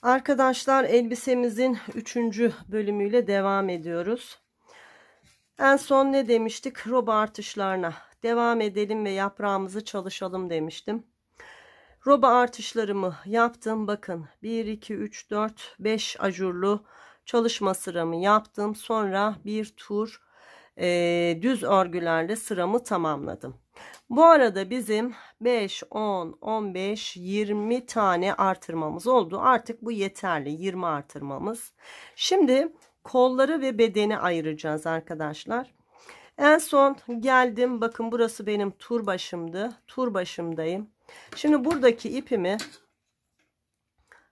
Arkadaşlar, elbisemizin 3. bölümüyle devam ediyoruz. En son ne demiştik? Roba artışlarına devam edelim ve yaprağımızı çalışalım demiştim. Roba artışlarımı yaptım. Bakın 1, 2, 3, 4, 5 ajurlu çalışma sıramı yaptım. Sonra bir tur düz örgülerle sıramı tamamladım. Bu arada bizim 5, 10, 15, 20 tane artırmamız oldu. Artık bu yeterli. 20 artırmamız. Şimdi kolları ve bedeni ayıracağız arkadaşlar. En son geldim. Bakın burası benim tur başımdı. Tur başımdayım. Şimdi buradaki ipimi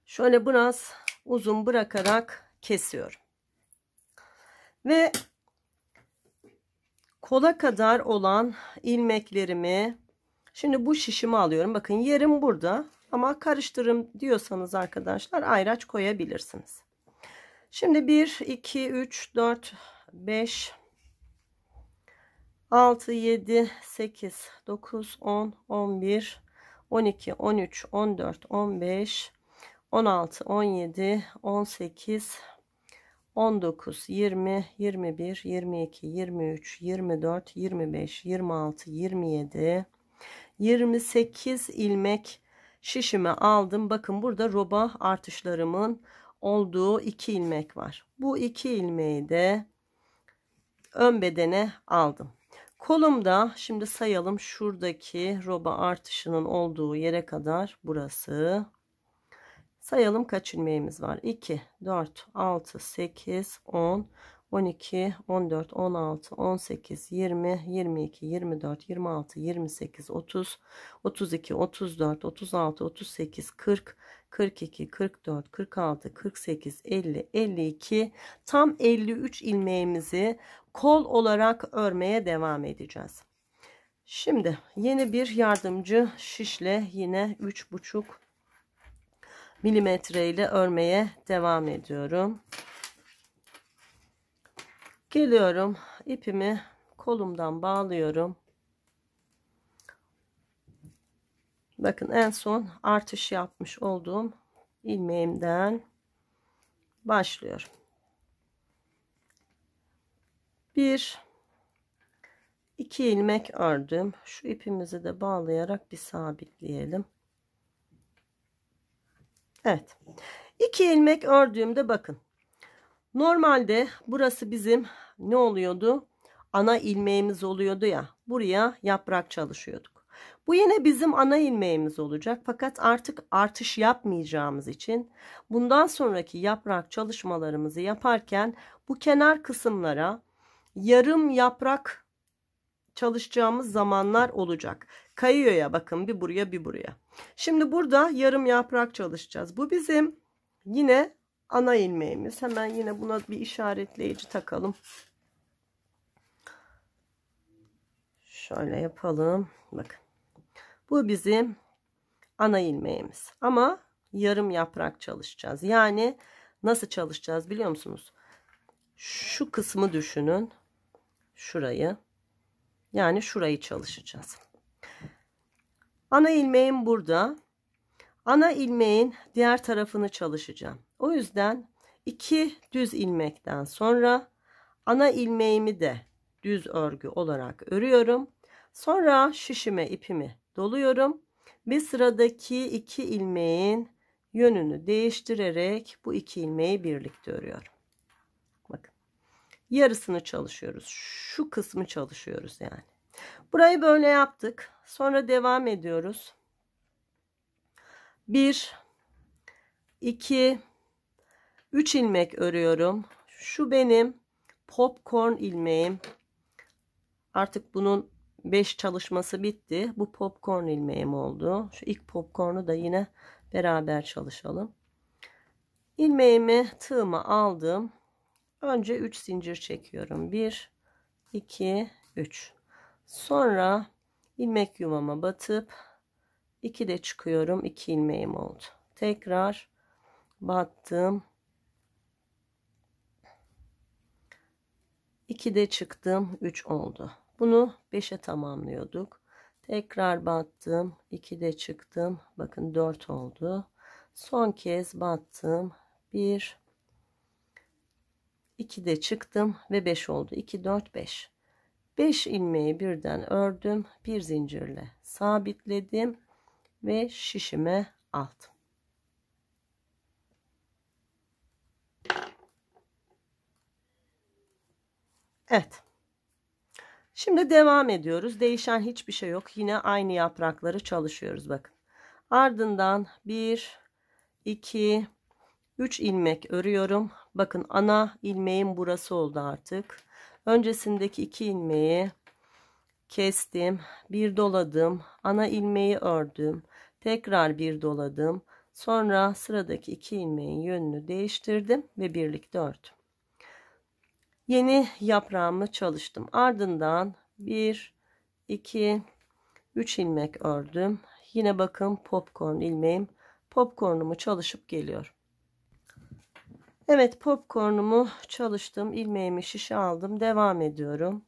şöyle biraz uzun bırakarak kesiyorum. Ve kola kadar olan ilmeklerimi şimdi bu şişimi alıyorum. Bakın yerim burada ama karıştırırım diyorsanız arkadaşlar ayraç koyabilirsiniz. Şimdi 1, 2, 3, 4, 5, 6, 7, 8, 9, 10, 11, 12, 13, 14, 15, 16, 17, 18, 19, 20, 21, 22, 23, 24, 25, 26, 27, 28 ilmek şişime aldım. Bakın burada roba artışlarımın olduğu 2 ilmek var. Bu 2 ilmeği de ön bedene aldım. Kolumda şimdi sayalım, şuradaki roba artışının olduğu yere kadar burası. Sayalım kaç ilmeğimiz var? 2, 4, 6, 8, 10, 12, 14, 16, 18, 20, 22, 24, 26, 28, 30, 32, 34, 36, 38, 40, 42, 44, 46, 48, 50, 52, tam 53 ilmeğimizi kol olarak örmeye devam edeceğiz. Şimdi yeni bir yardımcı şişle yine 3,5 milimetre ile örmeye devam ediyorum. Geliyorum, ipimi kolumdan bağlıyorum. Bakın en son artış yapmış olduğum ilmeğimden başlıyorum. 1, 2 ilmek ördüm. Şu ipimizi de bağlayarak bir sabitleyelim. Evet. 2 ilmek ördüğümde bakın. Normalde burası bizim ne oluyordu? Ana ilmeğimiz oluyordu ya. Buraya yaprak çalışıyorduk. Bu yine bizim ana ilmeğimiz olacak. Fakat artık artış yapmayacağımız için bundan sonraki yaprak çalışmalarımızı yaparken bu kenar kısımlara yarım yaprak çalışacağımız zamanlar olacak. Kayıyor ya, bakın, bir buraya bir buraya. Şimdi burada yarım yaprak çalışacağız. Bu bizim yine ana ilmeğimiz. Hemen yine buna bir işaretleyici takalım. Şöyle yapalım. Bakın. Bu bizim ana ilmeğimiz. Ama yarım yaprak çalışacağız. Yani nasıl çalışacağız biliyor musunuz? Şu kısmı düşünün. Şurayı. Yani şurayı çalışacağız. Ana ilmeğim burada. Ana ilmeğin diğer tarafını çalışacağım. O yüzden 2 düz ilmekten sonra ana ilmeğimi de düz örgü olarak örüyorum. Sonra şişime ipimi doluyorum. Bir sıradaki 2 ilmeğin yönünü değiştirerek bu 2 ilmeği birlikte örüyorum. Bakın. Yarısını çalışıyoruz. Şu kısmı çalışıyoruz yani. Burayı böyle yaptık. Sonra devam ediyoruz. 1, 2, 3 ilmek örüyorum. Şu benim popcorn ilmeğim. Artık bunun 5 çalışması bitti. Bu popcorn ilmeğim oldu. Şu ilk popcorn'u da yine beraber çalışalım. İlmeğimi, tığımı aldım. Önce 3 zincir çekiyorum. 1, 2, 3. Sonra ilmek yuvama batıp 2 de çıkıyorum. 2 ilmeğim oldu. Tekrar battım. 2 de çıktım. 3 oldu. Bunu 5'e tamamlıyorduk. Tekrar battım. 2 de çıktım. Bakın 4 oldu. Son kez battım. 1 2 de çıktım ve 5 oldu. 2 4 5. 5 ilmeği birden ördüm. Bir zincirle sabitledim ve şişime aldım. Evet. Şimdi devam ediyoruz. Değişen hiçbir şey yok. Yine aynı yaprakları çalışıyoruz bakın. Ardından 1 2 3 ilmek örüyorum. Bakın ana ilmeğim burası oldu artık. Öncesindeki 2 ilmeği kestim, bir doladım, ana ilmeği ördüm, tekrar bir doladım. Sonra sıradaki 2 ilmeğin yönünü değiştirdim ve birlikte ördüm. Yeni yaprağımı çalıştım. Ardından 1 2 3 ilmek ördüm. Yine bakın popcorn ilmeğim. Popcornumu çalışıp geliyorum. Evet, popcornumu çalıştım. İlmeğimi şişe aldım. Devam ediyorum.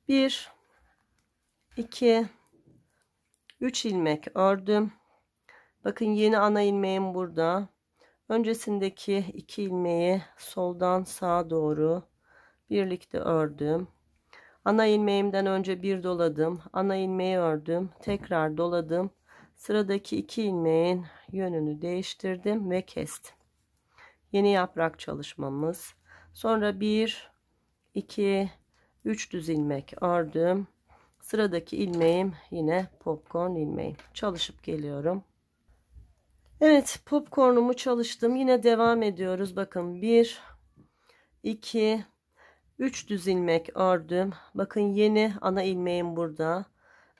1 2 3 ilmek ördüm. Bakın yeni ana ilmeğim burada. Öncesindeki 2 ilmeği soldan sağa doğru birlikte ördüm. Ana ilmeğimden önce bir doladım. Ana ilmeği ördüm. Tekrar doladım. Sıradaki 2 ilmeğin yönünü değiştirdim ve kestim. Yeni yaprak çalışmamız. Sonra 1 2 3 düz ilmek ördüm. Sıradaki ilmeğim yine popcorn ilmeğim. Çalışıp geliyorum. Evet, popcornumu çalıştım. Yine devam ediyoruz. Bakın 1 2 3 düz ilmek ördüm. Bakın yeni ana ilmeğim burada.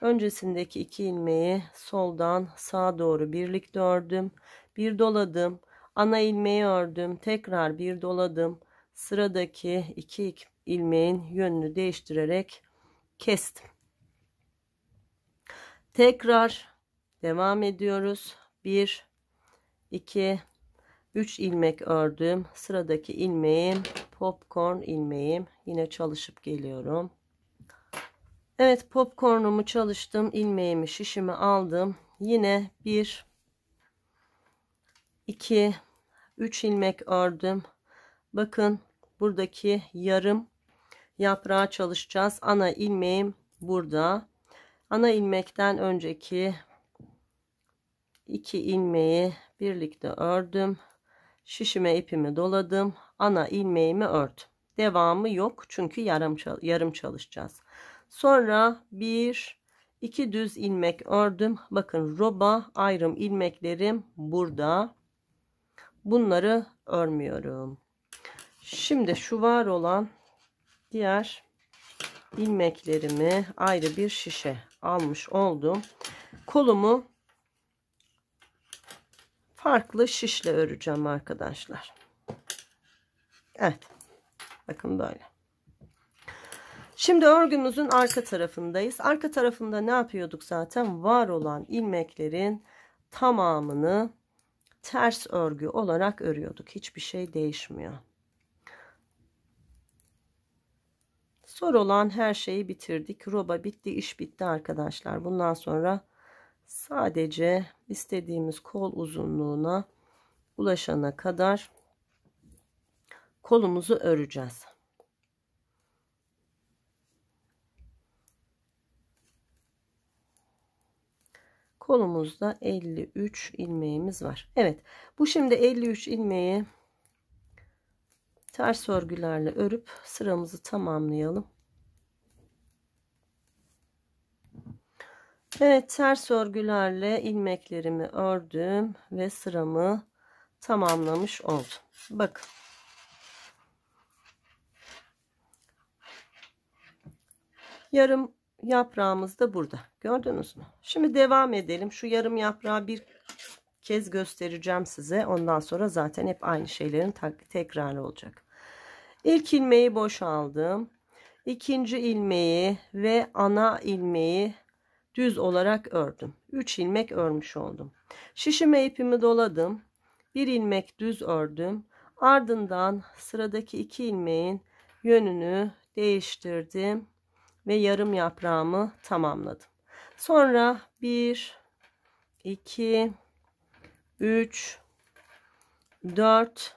Öncesindeki 2 ilmeği soldan sağa doğru birlikte ördüm. Bir doladım. Ana ilmeği ördüm. Tekrar bir doladım. Sıradaki 2 ilmeğin yönünü değiştirerek kestim. Tekrar devam ediyoruz. 1 2 3 ilmek ördüm. Sıradaki ilmeğim popcorn ilmeğim. Yine çalışıp geliyorum. Evet, popcornumu çalıştım. İlmeğimi şişimi aldım. Yine 1 2 3 ilmek ördüm. Bakın buradaki yarım yaprağı çalışacağız. Ana ilmeğim burada. Ana ilmekten önceki 2 ilmeği birlikte ördüm. Şişime ipimi doladım. Ana ilmeğimi ördüm. Devamı yok çünkü yarım çalışacağız. Sonra 1 2 düz ilmek ördüm. Bakın roba ayrım ilmeklerim burada. Bunları örmüyorum. Şimdi şu var olan diğer ilmeklerimi ayrı bir şişe almış oldum. Kolumu farklı şişle öreceğim arkadaşlar. Evet. Bakın böyle. Şimdi örgümüzün arka tarafındayız. Arka tarafında ne yapıyorduk zaten? Var olan ilmeklerin tamamını ters örgü olarak örüyorduk. Hiçbir şey değişmiyor. Zor olan her şeyi bitirdik. Roba bitti, iş bitti arkadaşlar. Bundan sonra sadece istediğimiz kol uzunluğuna ulaşana kadar kolumuzu öreceğiz. Kolumuzda 53 ilmeğimiz var. Evet, bu şimdi 53 ilmeği ters örgülerle örüp sıramızı tamamlayalım. Evet, ters örgülerle ilmeklerimi ördüm ve sıramı tamamlamış oldum. Bakın. Yarım yaprağımız da burada. Gördünüz mü? Şimdi devam edelim. Şu yarım yaprağı bir kez göstereceğim size. Ondan sonra zaten hep aynı şeylerin tekrarı olacak. İlk ilmeği boşaldım. İkinci ilmeği ve ana ilmeği düz olarak ördüm. 3 ilmek örmüş oldum. Şişime ipimi doladım. Bir ilmek düz ördüm. Ardından sıradaki 2 ilmeğin yönünü değiştirdim ve yarım yaprağımı tamamladım. Sonra 1 2 3, 4,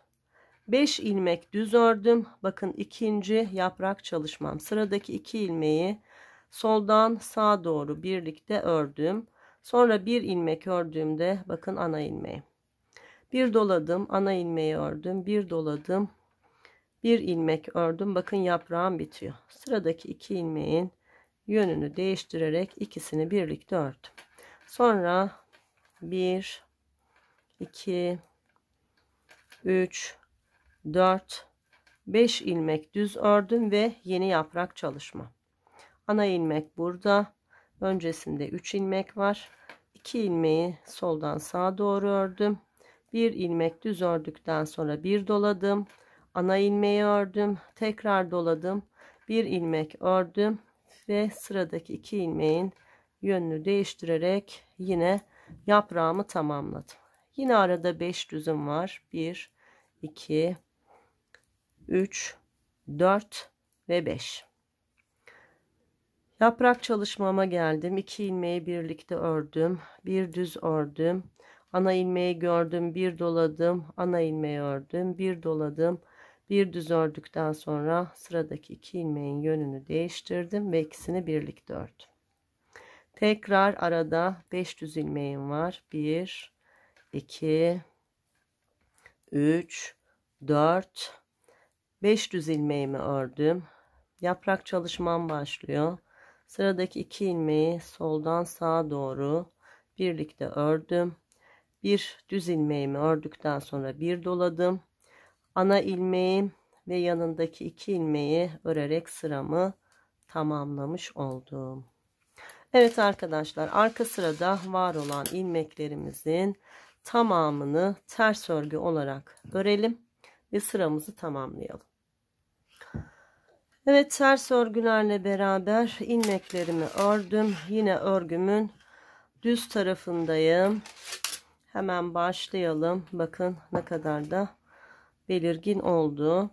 5 ilmek düz ördüm. Bakın ikinci yaprak çalışmam. Sıradaki 2 ilmeği soldan sağa doğru birlikte ördüm. Sonra bir ilmek ördüğümde bakın ana ilmeği. Bir doladım, ana ilmeği ördüm, bir doladım, bir ilmek ördüm. Bakın yaprağım bitiyor. Sıradaki 2 ilmeğin yönünü değiştirerek ikisini birlikte ördüm. Sonra 1, 2, 3, 4, 5 ilmek düz ördüm ve yeni yaprak çalışma. Ana ilmek burada. Öncesinde 3 ilmek var. 2 ilmeği soldan sağa doğru ördüm. Bir ilmek düz ördükten sonra bir doladım. Ana ilmeği ördüm. Tekrar doladım. Bir ilmek ördüm ve sıradaki 2 ilmeğin yönünü değiştirerek yine yaprağımı tamamladım. Yine arada 5 düzüm var. 1, 2, 3, 4 ve 5. Yaprak çalışmama geldim. 2 ilmeği birlikte ördüm. Bir düz ördüm. Ana ilmeği gördüm. Bir doladım. Ana ilmeği ördüm. Bir doladım. Bir düz ördükten sonra sıradaki 2 ilmeğin yönünü değiştirdim ve ikisini birlikte ördüm. Tekrar arada 5 düz ilmeğim var. 1, 2, 3, 4, 5 düz ilmeğimi ördüm. Yaprak çalışmam başlıyor. Sıradaki 2 ilmeği soldan sağa doğru birlikte ördüm. Bir düz ilmeğimi ördükten sonra bir doladım. Ana ilmeğim ve yanındaki 2 ilmeği örerek sıramı tamamlamış oldum. Evet arkadaşlar, arka sırada var olan ilmeklerimizin tamamını ters örgü olarak örelim ve sıramızı tamamlayalım. Evet, ters örgülerle beraber ilmeklerimi ördüm. Yine örgümün düz tarafındayım. Hemen başlayalım. Bakın ne kadar da belirgin oldu.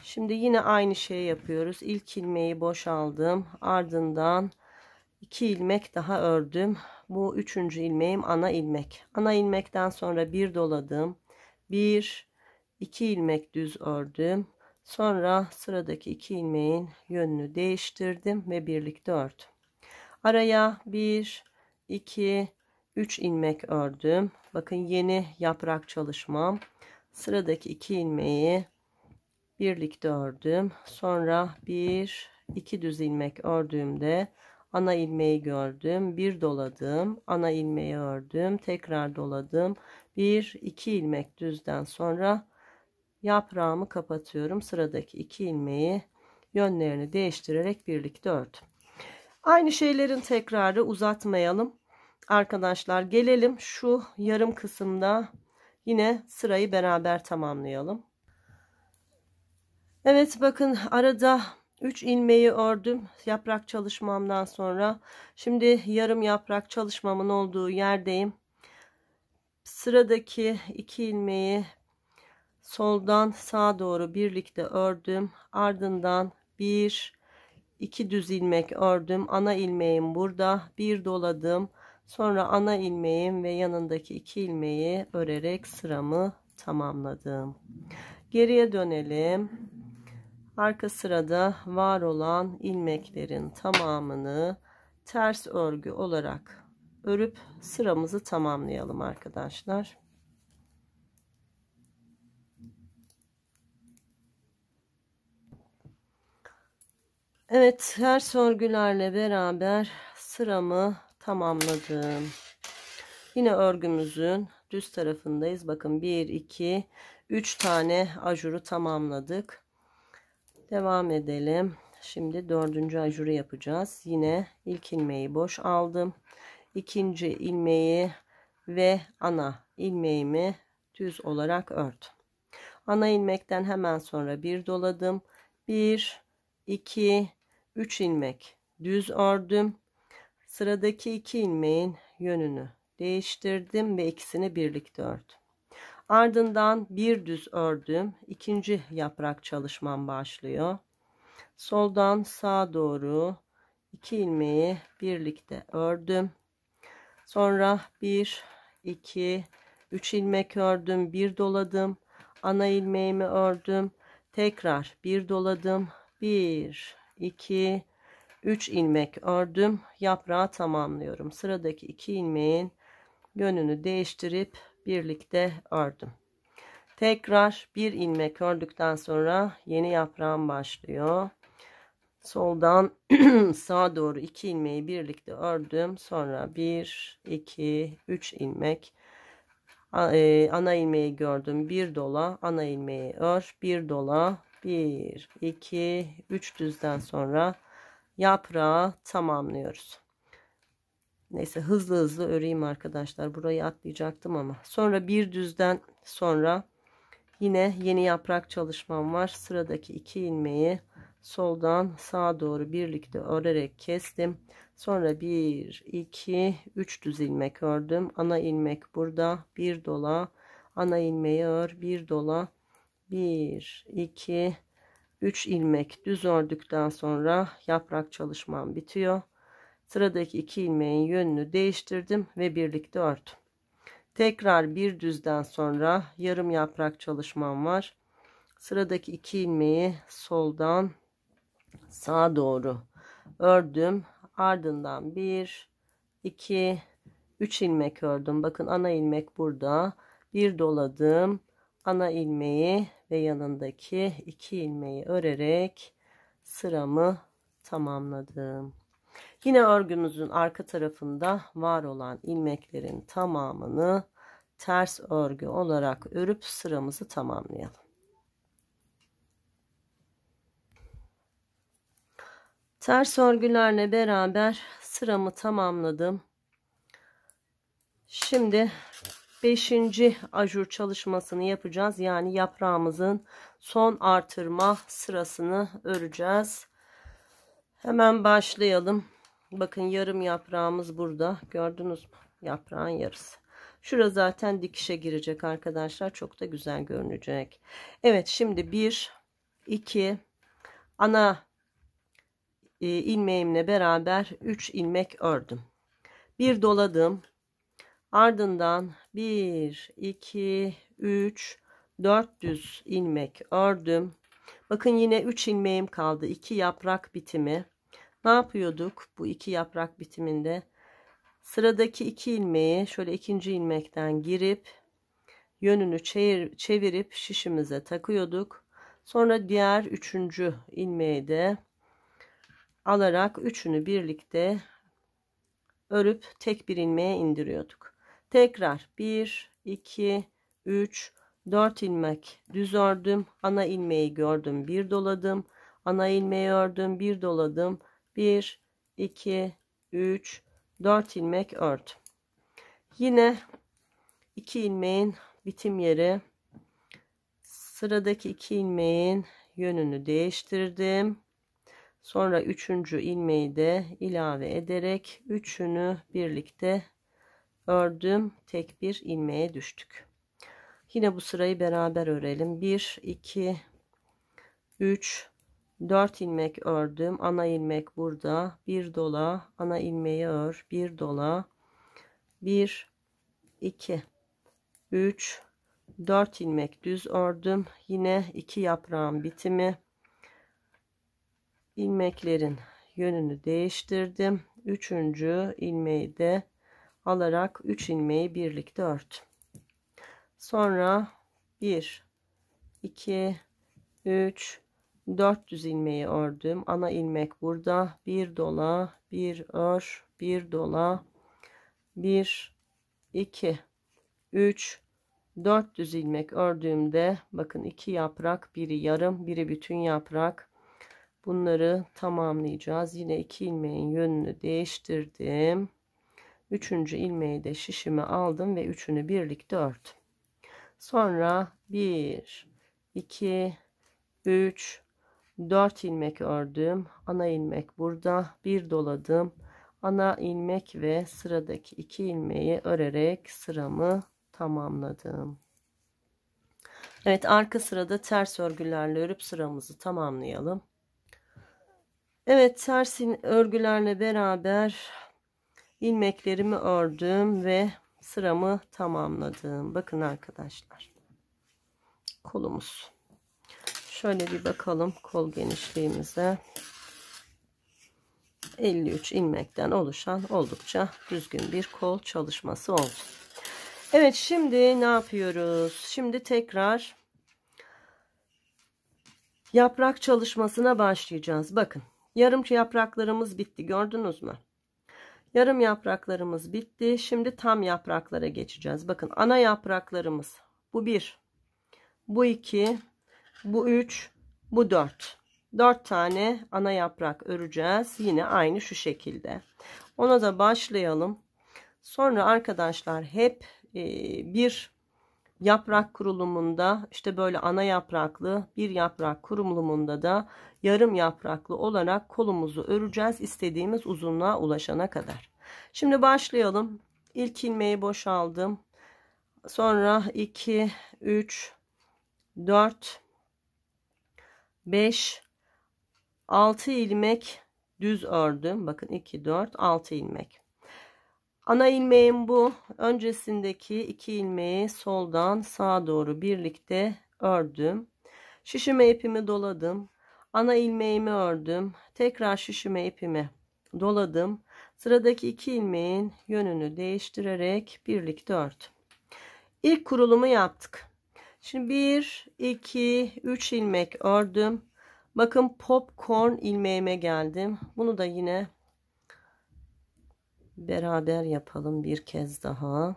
Şimdi yine aynı şeyi yapıyoruz. İlk ilmeği boşaldım. Ardından 2 ilmek daha ördüm. Bu 3. ilmeğim ana ilmek. Ana ilmekten sonra bir doladım. 1, 2 ilmek düz ördüm. Sonra sıradaki 2 ilmeğin yönünü değiştirdim ve birlikte ördüm. Araya 1, 2, 3 ilmek ördüm. Bakın yeni yaprak çalışmam. Sıradaki 2 ilmeği birlikte ördüm. Sonra 1, 2 düz ilmek ördüğümde ana ilmeği gördüm. Bir doladım. Ana ilmeği ördüm. Tekrar doladım. 1, 2 ilmek düzden sonra yaprağımı kapatıyorum. Sıradaki 2 ilmeği yönlerini değiştirerek birlikte ördüm. Aynı şeylerin tekrarı, uzatmayalım. Arkadaşlar gelelim şu yarım kısımda yine sırayı beraber tamamlayalım. Evet, bakın arada 3 ilmeği ördüm yaprak çalışmamdan sonra. Şimdi yarım yaprak çalışmamın olduğu yerdeyim. Sıradaki 2 ilmeği soldan sağa doğru birlikte ördüm. Ardından 1, 2 düz ilmek ördüm. Ana ilmeğim burada. Bir doladım. Sonra ana ilmeğim ve yanındaki 2 ilmeği örerek sıramı tamamladım. Geriye dönelim. Arka sırada var olan ilmeklerin tamamını ters örgü olarak örüp sıramızı tamamlayalım arkadaşlar. Evet, ters örgülerle beraber sıramı tamamladım. Yine örgümüzün düz tarafındayız. Bakın 1, 2, 3 tane ajuru tamamladık. Devam edelim. Şimdi 4. ajuru yapacağız. Yine ilk ilmeği boş aldım. İkinci ilmeği ve ana ilmeğimi düz olarak ördüm. Ana ilmekten hemen sonra bir doladım. 1, 2, 3 ilmek düz ördüm. Sıradaki 2 ilmeğin yönünü değiştirdim ve ikisini birlikte ördüm. Ardından bir düz ördüm. İkinci yaprak çalışmam başlıyor. Soldan sağa doğru 2 ilmeği birlikte ördüm. Sonra 1, 2, 3 ilmek ördüm, bir doladım, ana ilmeğimi ördüm, tekrar bir doladım, 1 2 3 ilmek ördüm, yaprağı tamamlıyorum. Sıradaki 2 ilmeğin yönünü değiştirip birlikte ördüm. Tekrar bir ilmek ördükten sonra yeni yaprağım başlıyor. Soldan sağa doğru 2 ilmeği birlikte ördüm. Sonra 1 2 3 ilmek, ana ilmeği gördüm, bir dola, ana ilmeği ör, bir dola, 1 2 3 düzden sonra yaprağı tamamlıyoruz. Neyse hızlı hızlı öreyim arkadaşlar, burayı atlayacaktım ama sonra bir düzden sonra yine yeni yaprak çalışmam var. Sıradaki 2 ilmeği soldan sağa doğru birlikte örerek kestim. Sonra 1 2 3 düz ilmek ördüm. Ana ilmek burada, bir dola, ana ilmeği ör, bir dola, 1 2 3 ilmek düz ördükten sonra yaprak çalışmam bitiyor. Sıradaki 2 ilmeğin yönünü değiştirdim ve birlikte ördüm. Tekrar bir düzden sonra yarım yaprak çalışmam var. Sıradaki 2 ilmeği soldan sağa doğru ördüm. Ardından 1 2 3 ilmek ördüm. Bakın ana ilmek burada. Bir doladım. Ana ilmeği ve yanındaki 2 ilmeği örerek sıramı tamamladım. Yine örgümüzün arka tarafında var olan ilmeklerin tamamını ters örgü olarak örüp sıramızı tamamlayalım. Ters örgülerle beraber sıramı tamamladım. Şimdi 5. ajur çalışmasını yapacağız. Yani yaprağımızın son artırma sırasını öreceğiz. Hemen başlayalım. Bakın yarım yaprağımız burada. Gördünüz mü? Yaprağın yarısı. Şurası zaten dikişe girecek arkadaşlar. Çok da güzel görünecek. Evet, şimdi 1 2 ana ilmeğimle beraber 3 ilmek ördüm. Bir doladım. Ardından 1 2 3 4 düz ilmek ördüm. Bakın yine 3 ilmeğim kaldı. 2 yaprak bitimi. Ne yapıyorduk bu 2 yaprak bitiminde? Sıradaki 2 ilmeği şöyle ikinci ilmekten girip yönünü çevirip şişimize takıyorduk. Sonra diğer 3. ilmeği de alarak üçünü birlikte örüp tek bir ilmeğe indiriyorduk. Tekrar 1 2 3 4 ilmek düz ördüm. Ana ilmeği gördüm, bir doladım. Ana ilmeği ördüm, bir doladım. 1 2 3 4 ilmek ördüm. Yine 2 ilmeğin bitim yeri, sıradaki 2 ilmeğin yönünü değiştirdim. Sonra 3. ilmeği de ilave ederek üçünü birlikte ördüm. Tek bir ilmeğe düştük. Yine bu sırayı beraber örelim. 1 2 3 4 ilmek ördüm. Ana ilmek burada. Bir dola, ana ilmeği ör, bir dola. 1 2 3 4 ilmek düz ördüm. Yine 2 yaprağın bitimi. İlmeklerin yönünü değiştirdim. 3. ilmeği de alarak 3 ilmeği birlikte ördüm. Sonra 1 2 3 4 düz ilmeği ördüm. Ana ilmek burada. Bir dola, bir ör, bir dola. 1 2 3 4 düz ilmek ördüğümde bakın 2 yaprak, biri yarım, biri bütün yaprak. Bunları tamamlayacağız. Yine 2 ilmeğin yönünü değiştirdim. 3. ilmeği de şişime aldım ve üçünü birlikte ördüm. Sonra 1 2 3 4 ilmek ördüm. Ana ilmek burada. Bir doladım. Ana ilmek ve sıradaki 2 ilmeği örerek sıramı tamamladım. Evet, arka sırada ters örgülerle örüp sıramızı tamamlayalım. Evet, ters örgülerle beraber ilmeklerimi ördüm ve sıramı tamamladım. Bakın arkadaşlar. Kolumuz. Şöyle bir bakalım kol genişliğimize. 53 ilmekten oluşan oldukça düzgün bir kol çalışması oldu. Evet, şimdi ne yapıyoruz? Şimdi tekrar yaprak çalışmasına başlayacağız. Bakın, yarım yapraklarımız bitti, gördünüz mü? Yarım yapraklarımız bitti. Şimdi tam yapraklara geçeceğiz. Bakın, ana yapraklarımız bu 1, bu 2, bu 3, bu 4. 4 tane ana yaprak öreceğiz. Yine aynı şu şekilde. Ona da başlayalım. Sonra arkadaşlar hep bir yaprak kurulumunda, işte böyle ana yapraklı bir yaprak kurulumunda da yarım yapraklı olarak kolumuzu öreceğiz, istediğimiz uzunluğa ulaşana kadar. Şimdi başlayalım. İlk ilmeği boşaldım. Sonra 2, 3, 4, 5, 6 ilmek düz ördüm. Bakın 2, 4, 6 ilmek. Ana ilmeğim bu. Öncesindeki 2 ilmeği soldan sağa doğru birlikte ördüm. Şişime ipimi doladım. Ana ilmeğimi ördüm. Tekrar şişime ipimi doladım. Sıradaki 2 ilmeğin yönünü değiştirerek birlikte ördüm. İlk kurulumu yaptık. Şimdi 1, 2, 3 ilmek ördüm. Bakın popcorn ilmeğime geldim. Bunu da yine beraber yapalım bir kez daha.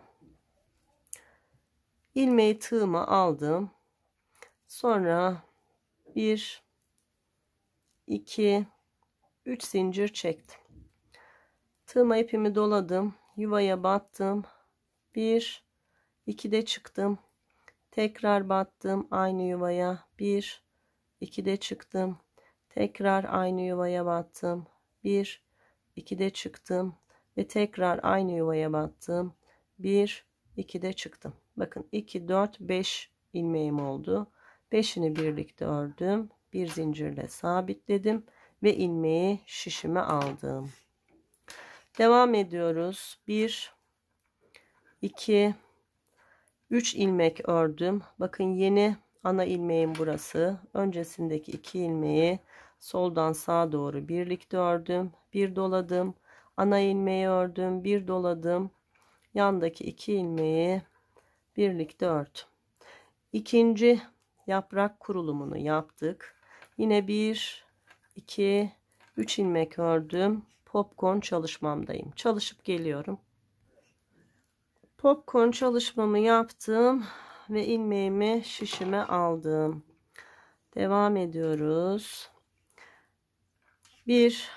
İlmeği tığıma aldım. Sonra 1, 2, 3 zincir çektim. Tığıma ipimi doladım. Yuvaya battım. 1, 2 de çıktım. Tekrar battım aynı yuvaya. 1, 2 de çıktım. Tekrar aynı yuvaya battım. 1, 2 de çıktım. Ve tekrar aynı yuvaya battım. 1, 2 de çıktım. Bakın 2, 4, 5 ilmeğim oldu. 5'ini birlikte ördüm. Bir zincirle sabitledim. Ve ilmeği şişime aldım. Devam ediyoruz. 1, 2, 3 ilmek ördüm. Bakın yeni ana ilmeğim burası. Öncesindeki 2 ilmeği soldan sağa doğru birlikte ördüm. Bir doladım. Ana ilmeği ördüm. Bir doladım. Yandaki 2 ilmeği birlikte ördüm. İkinci yaprak kurulumunu yaptık. Yine 1, 2, 3 ilmek ördüm. Popcorn çalışmamdayım. Çalışıp geliyorum. Popcorn çalışmamı yaptım ve ilmeğimi şişime aldım. Devam ediyoruz. 1,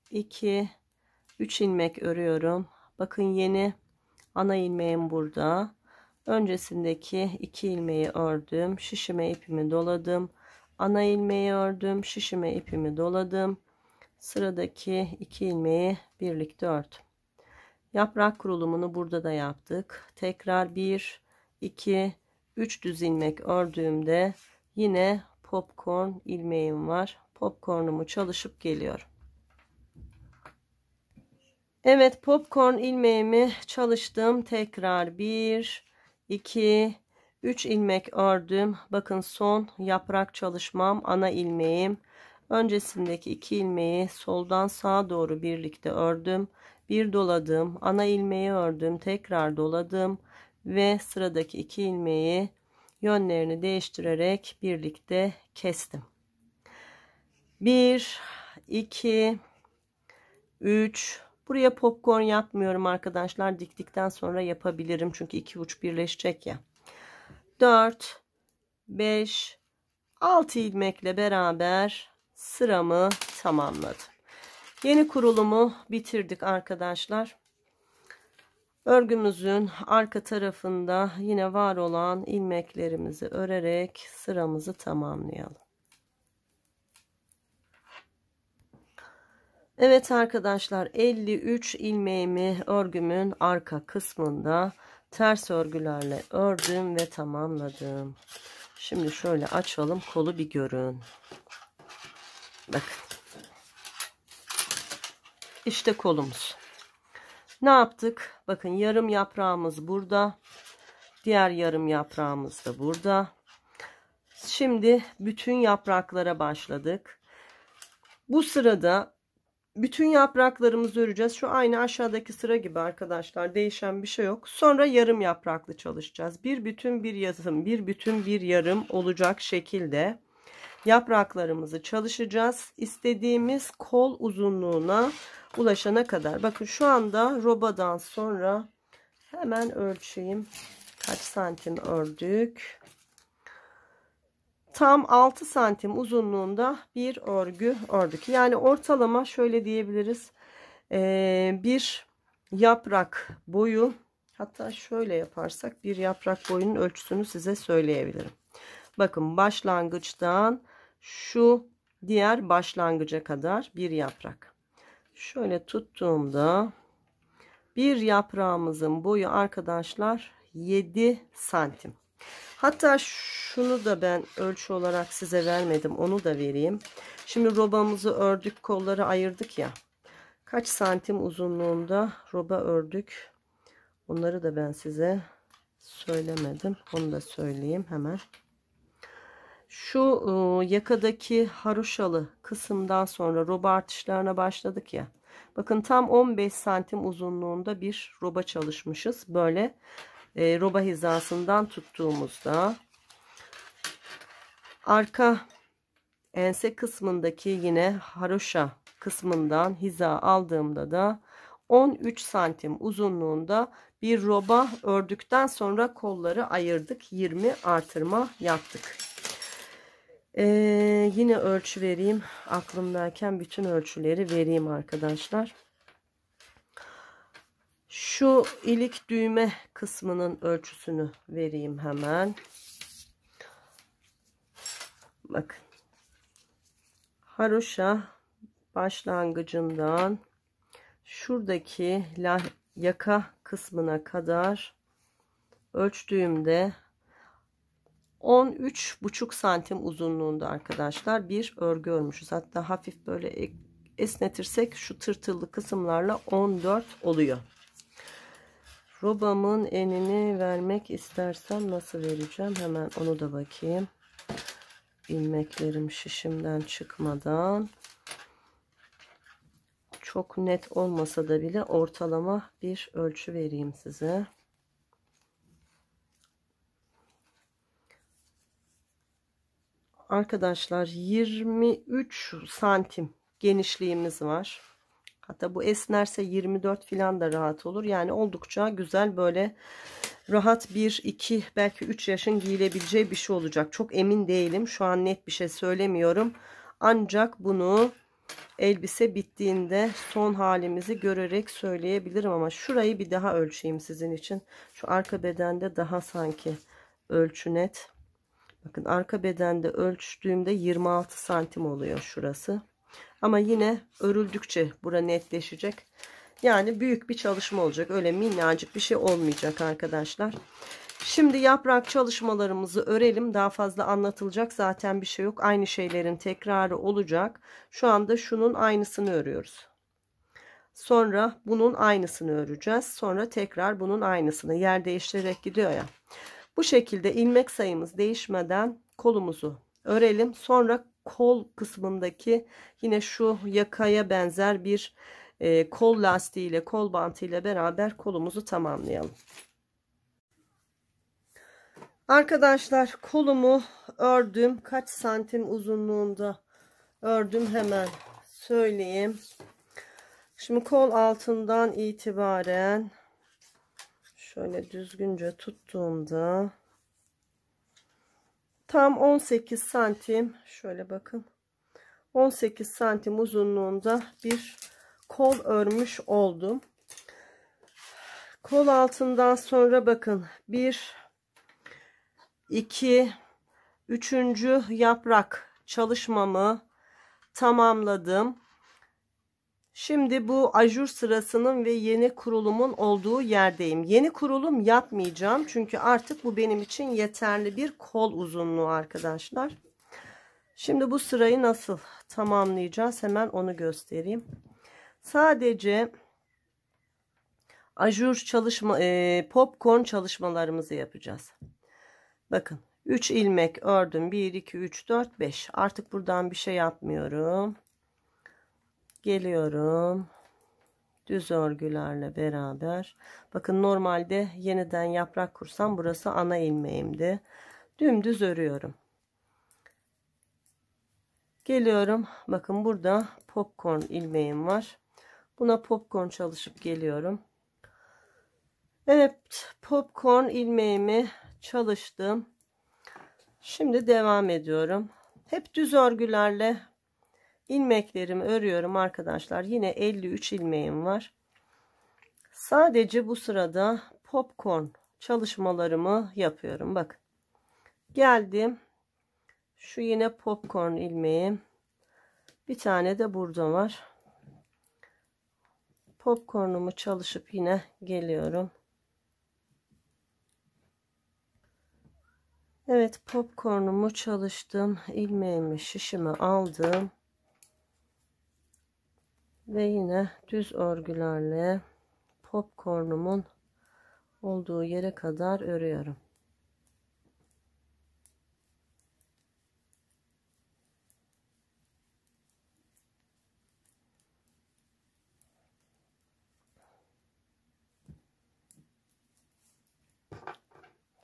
2, 3 ilmek örüyorum. Bakın yeni ana ilmeğim burada. Öncesindeki 2 ilmeği ördüm. Şişime ipimi doladım. Ana ilmeği ördüm. Şişime ipimi doladım. Sıradaki 2 ilmeği birlikte ördüm. Yaprak kurulumunu burada da yaptık. Tekrar 1, 2, 3 düz ilmek ördüğümde yine popcorn ilmeğim var. Popcornumu çalışıp geliyorum. Evet, popcorn ilmeğimi çalıştım. Tekrar 1, 2, 3 ilmek ördüm. Bakın son yaprak çalışmam, ana ilmeğim. Öncesindeki 2 ilmeği soldan sağa doğru birlikte ördüm. Bir doladım. Ana ilmeği ördüm. Tekrar doladım. Ve sıradaki 2 ilmeği yönlerini değiştirerek birlikte kestim. 1, 2, 3. Buraya popcorn yapmıyorum arkadaşlar. Diktikten sonra yapabilirim. Çünkü 2 uç birleşecek ya. 4, 5, 6 ilmekle beraber sıramı tamamladım. Yeni kurulumu bitirdik arkadaşlar. Örgümüzün arka tarafında yine var olan ilmeklerimizi örerek sıramızı tamamlayalım. Evet arkadaşlar, 53 ilmeğimi örgümün arka kısmında ters örgülerle ördüm ve tamamladım. Şimdi şöyle açalım, kolu bir görün. Bakın. İşte kolumuz. Ne yaptık? Bakın yarım yaprağımız burada. Diğer yarım yaprağımız da burada. Şimdi bütün yapraklara başladık. Bu sırada bütün yapraklarımızı öreceğiz. Şu aynı aşağıdaki sıra gibi arkadaşlar. Değişen bir şey yok. Sonra yarım yapraklı çalışacağız. Bir bütün bir yarım, bir bütün bir yarım olacak şekilde yapraklarımızı çalışacağız. İstediğimiz kol uzunluğuna ulaşana kadar. Bakın şu anda robadan sonra hemen ölçeyim. Kaç santim ördük? Tam 6 santim uzunluğunda bir örgü ördük. Yani ortalama şöyle diyebiliriz. Bir yaprak boyu, hatta şöyle yaparsak bir yaprak boyunun ölçüsünü size söyleyebilirim. Bakın başlangıçtan şu diğer başlangıca kadar bir yaprak. Şöyle tuttuğumda bir yaprağımızın boyu arkadaşlar 7 santim. Hatta şunu da ben ölçü olarak size vermedim. Onu da vereyim. Şimdi robamızı ördük. Kolları ayırdık ya. Kaç santim uzunluğunda roba ördük. Onları da ben size söylemedim. Onu da söyleyeyim hemen. Şu yakadaki haroşalı kısımdan sonra roba artışlarına başladık ya. Bakın tam 15 santim uzunluğunda bir roba çalışmışız. Böyle roba hizasından tuttuğumuzda arka ense kısmındaki yine haroşa kısmından hiza aldığımda da 13 santim uzunluğunda bir roba ördükten sonra kolları ayırdık. 20 artırma yaptık. Yine ölçü vereyim. Aklımdayken bütün ölçüleri vereyim arkadaşlar. Şu ilik düğme kısmının ölçüsünü vereyim hemen. Bakın. Haroşa başlangıcından şuradaki yaka kısmına kadar ölçtüğümde 13,5 santim uzunluğunda arkadaşlar bir örgü örmüşüz. Hatta hafif böyle esnetirsek şu tırtıllı kısımlarla 14 oluyor. Robamın enini vermek istersem nasıl vereceğim? Hemen onu da bakayım. İlmeklerim şişimden çıkmadan. Çok net olmasa da bile ortalama bir ölçü vereyim size. Arkadaşlar 23 santim genişliğimiz var. Hatta bu esnerse 24 falan da rahat olur. Yani oldukça güzel, böyle rahat 1, 2 belki 3 yaşın giyilebileceği bir şey olacak. Çok emin değilim. Şu an net bir şey söylemiyorum. Ancak bunu elbise bittiğinde son halimizi görerek söyleyebilirim. Ama şurayı bir daha ölçeyim sizin için. Şu arka bedende daha sanki ölçü net. Bakın arka bedende ölçtüğümde 26 santim oluyor şurası. Ama yine örüldükçe bura netleşecek. Yani büyük bir çalışma olacak. Öyle minnacık bir şey olmayacak arkadaşlar. Şimdi yaprak çalışmalarımızı örelim. Daha fazla anlatılacak zaten bir şey yok. Aynı şeylerin tekrarı olacak. Şu anda şunun aynısını örüyoruz. Sonra bunun aynısını öreceğiz. Sonra tekrar bunun aynısını, yer değiştirerek gidiyor ya. Bu şekilde ilmek sayımız değişmeden kolumuzu örelim. Sonra kol kısmındaki yine şu yakaya benzer bir kol lastiği ile kol bantı ile beraber kolumuzu tamamlayalım. Arkadaşlar kolumu ördüm. Kaç santim uzunluğunda ördüm hemen söyleyeyim. Şimdi kol altından itibaren şöyle düzgünce tuttuğumda tam 18 santim, şöyle bakın, 18 santim uzunluğunda bir kol örmüş oldum. Kol altından sonra bakın 1, 2, 3. yaprak çalışmamı tamamladım. Şimdi bu ajur sırasının ve yeni kurulumun olduğu yerdeyim. Yeni kurulum yapmayacağım. Çünkü artık bu benim için yeterli bir kol uzunluğu arkadaşlar. Şimdi bu sırayı nasıl tamamlayacağız? Hemen onu göstereyim. Sadece ajur çalışma, popcorn çalışmalarımızı yapacağız. Bakın 3 ilmek ördüm. 1, 2, 3, 4, 5. Artık buradan bir şey yapmıyorum. Geliyorum. Düz örgülerle beraber. Bakın normalde yeniden yaprak kursam burası ana ilmeğimdi. Dümdüz örüyorum. Geliyorum. Bakın burada popcorn ilmeğim var. Buna popcorn çalışıp geliyorum. Evet, popcorn ilmeğimi çalıştım. Şimdi devam ediyorum. Hep düz örgülerle ilmeklerimi örüyorum arkadaşlar. Yine 53 ilmeğim var. Sadece bu sırada popcorn çalışmalarımı yapıyorum. Bak. Geldim. Şu yine popcorn ilmeğim. Bir tane de burada var. Popcornumu çalışıp yine geliyorum. Evet, popcornumu çalıştım. İlmeğimi, şişimi aldım. Ve yine düz örgülerle popcornumun olduğu yere kadar örüyorum.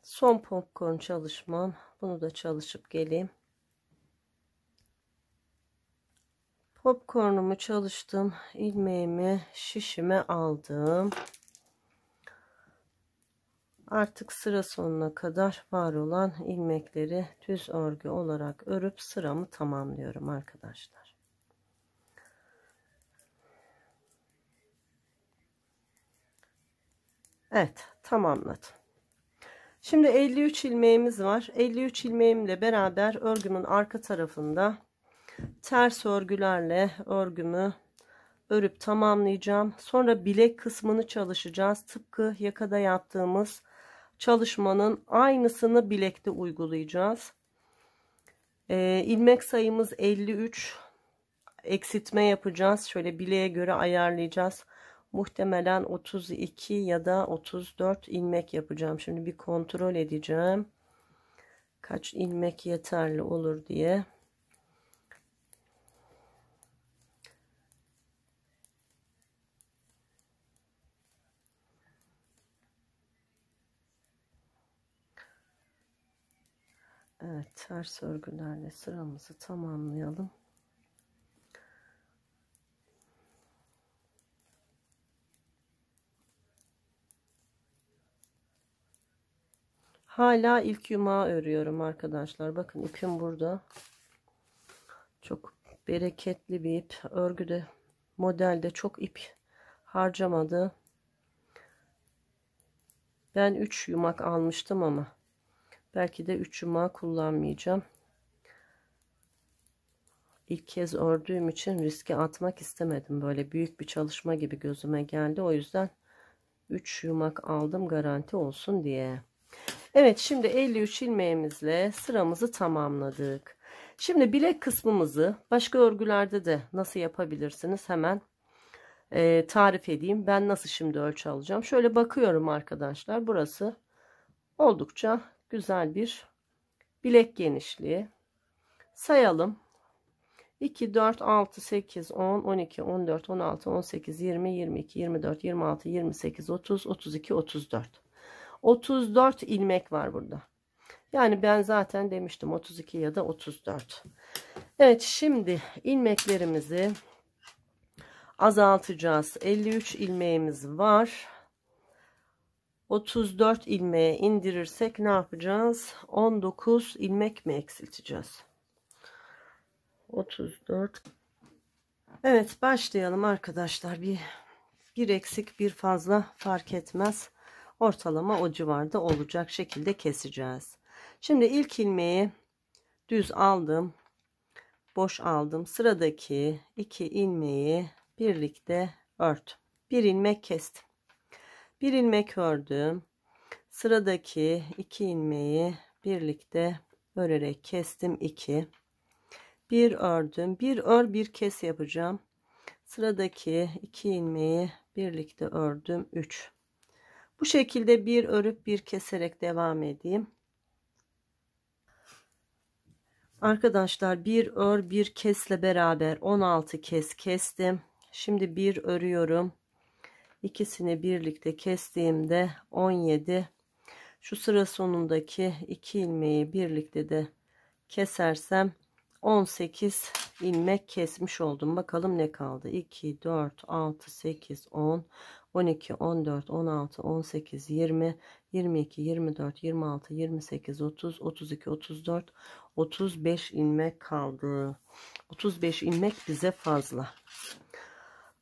Son popcorn çalışmam. Bunu da çalışıp geleyim. Popcornumu çalıştım. İlmeğimi, şişimi aldım. Artık sıra sonuna kadar var olan ilmekleri düz örgü olarak örüp sıramı tamamlıyorum arkadaşlar. Evet, tamamladım. Şimdi 53 ilmeğimiz var. 53 ilmeğimle beraber örgümün arka tarafında ters örgülerle örgümü örüp tamamlayacağım. Sonra bilek kısmını çalışacağız. Tıpkı yakada yaptığımız çalışmanın aynısını bilekte uygulayacağız. İlmek sayımız 53. Eksiltme yapacağız. Şöyle bileğe göre ayarlayacağız. Muhtemelen 32 ya da 34 ilmek yapacağım. Şimdi bir kontrol edeceğim. Kaç ilmek yeterli olur diye. Evet, ters örgülerle sıramızı tamamlayalım. Hala ilk yumağı örüyorum arkadaşlar. Bakın ipim burada. Çok bereketli bir ip. Örgüde, modelde çok ip harcamadı. Ben 3 yumak almıştım ama belki de 3 yumağı kullanmayacağım. İlk kez ördüğüm için riske atmak istemedim. Böyle büyük bir çalışma gibi gözüme geldi. O yüzden 3 yumak aldım garanti olsun diye. Evet, şimdi 53 ilmeğimizle sıramızı tamamladık. Şimdi bilek kısmımızı başka örgülerde de nasıl yapabilirsiniz hemen tarif edeyim. Ben nasıl şimdi ölçü alacağım. Şöyle bakıyorum arkadaşlar. Burası oldukça güzel bir bilek genişliği. Sayalım. 2, 4, 6, 8, 10, 12, 14, 16, 18, 20, 22, 24, 26, 28, 30, 32, 34. 34 ilmek var burada. Yani ben zaten demiştim 32 ya da 34. Evet, şimdi ilmeklerimizi azaltacağız. 53 ilmeğimiz var. 34 ilmeğe indirirsek ne yapacağız? 19 ilmek mi eksilteceğiz? 34. Evet, başlayalım arkadaşlar. Bir eksik bir fazla fark etmez. Ortalama o civarda olacak şekilde keseceğiz. Şimdi ilk ilmeği düz aldım. Boş aldım. Sıradaki 2 ilmeği birlikte ört. Bir ilmek kestim. Bir ilmek ördüm. Sıradaki 2 ilmeği birlikte örerek kestim. 2. Bir ördüm. Bir ör bir kes yapacağım. Sıradaki 2 ilmeği birlikte ördüm. 3. Bu şekilde bir örüp bir keserek devam edeyim. Arkadaşlar bir ör bir kesle beraber 16 kez kestim. Şimdi bir örüyorum. İkisini birlikte kestiğimde 17. Şu sıra sonundaki 2 ilmeği birlikte de kesersem 18 ilmek kesmiş oldum. Bakalım ne kaldı? 2, 4, 6, 8, 10, 12, 14, 16, 18, 20, 22, 24, 26, 28, 30, 32, 34, 35 ilmek kaldı. 35 ilmek bize fazla.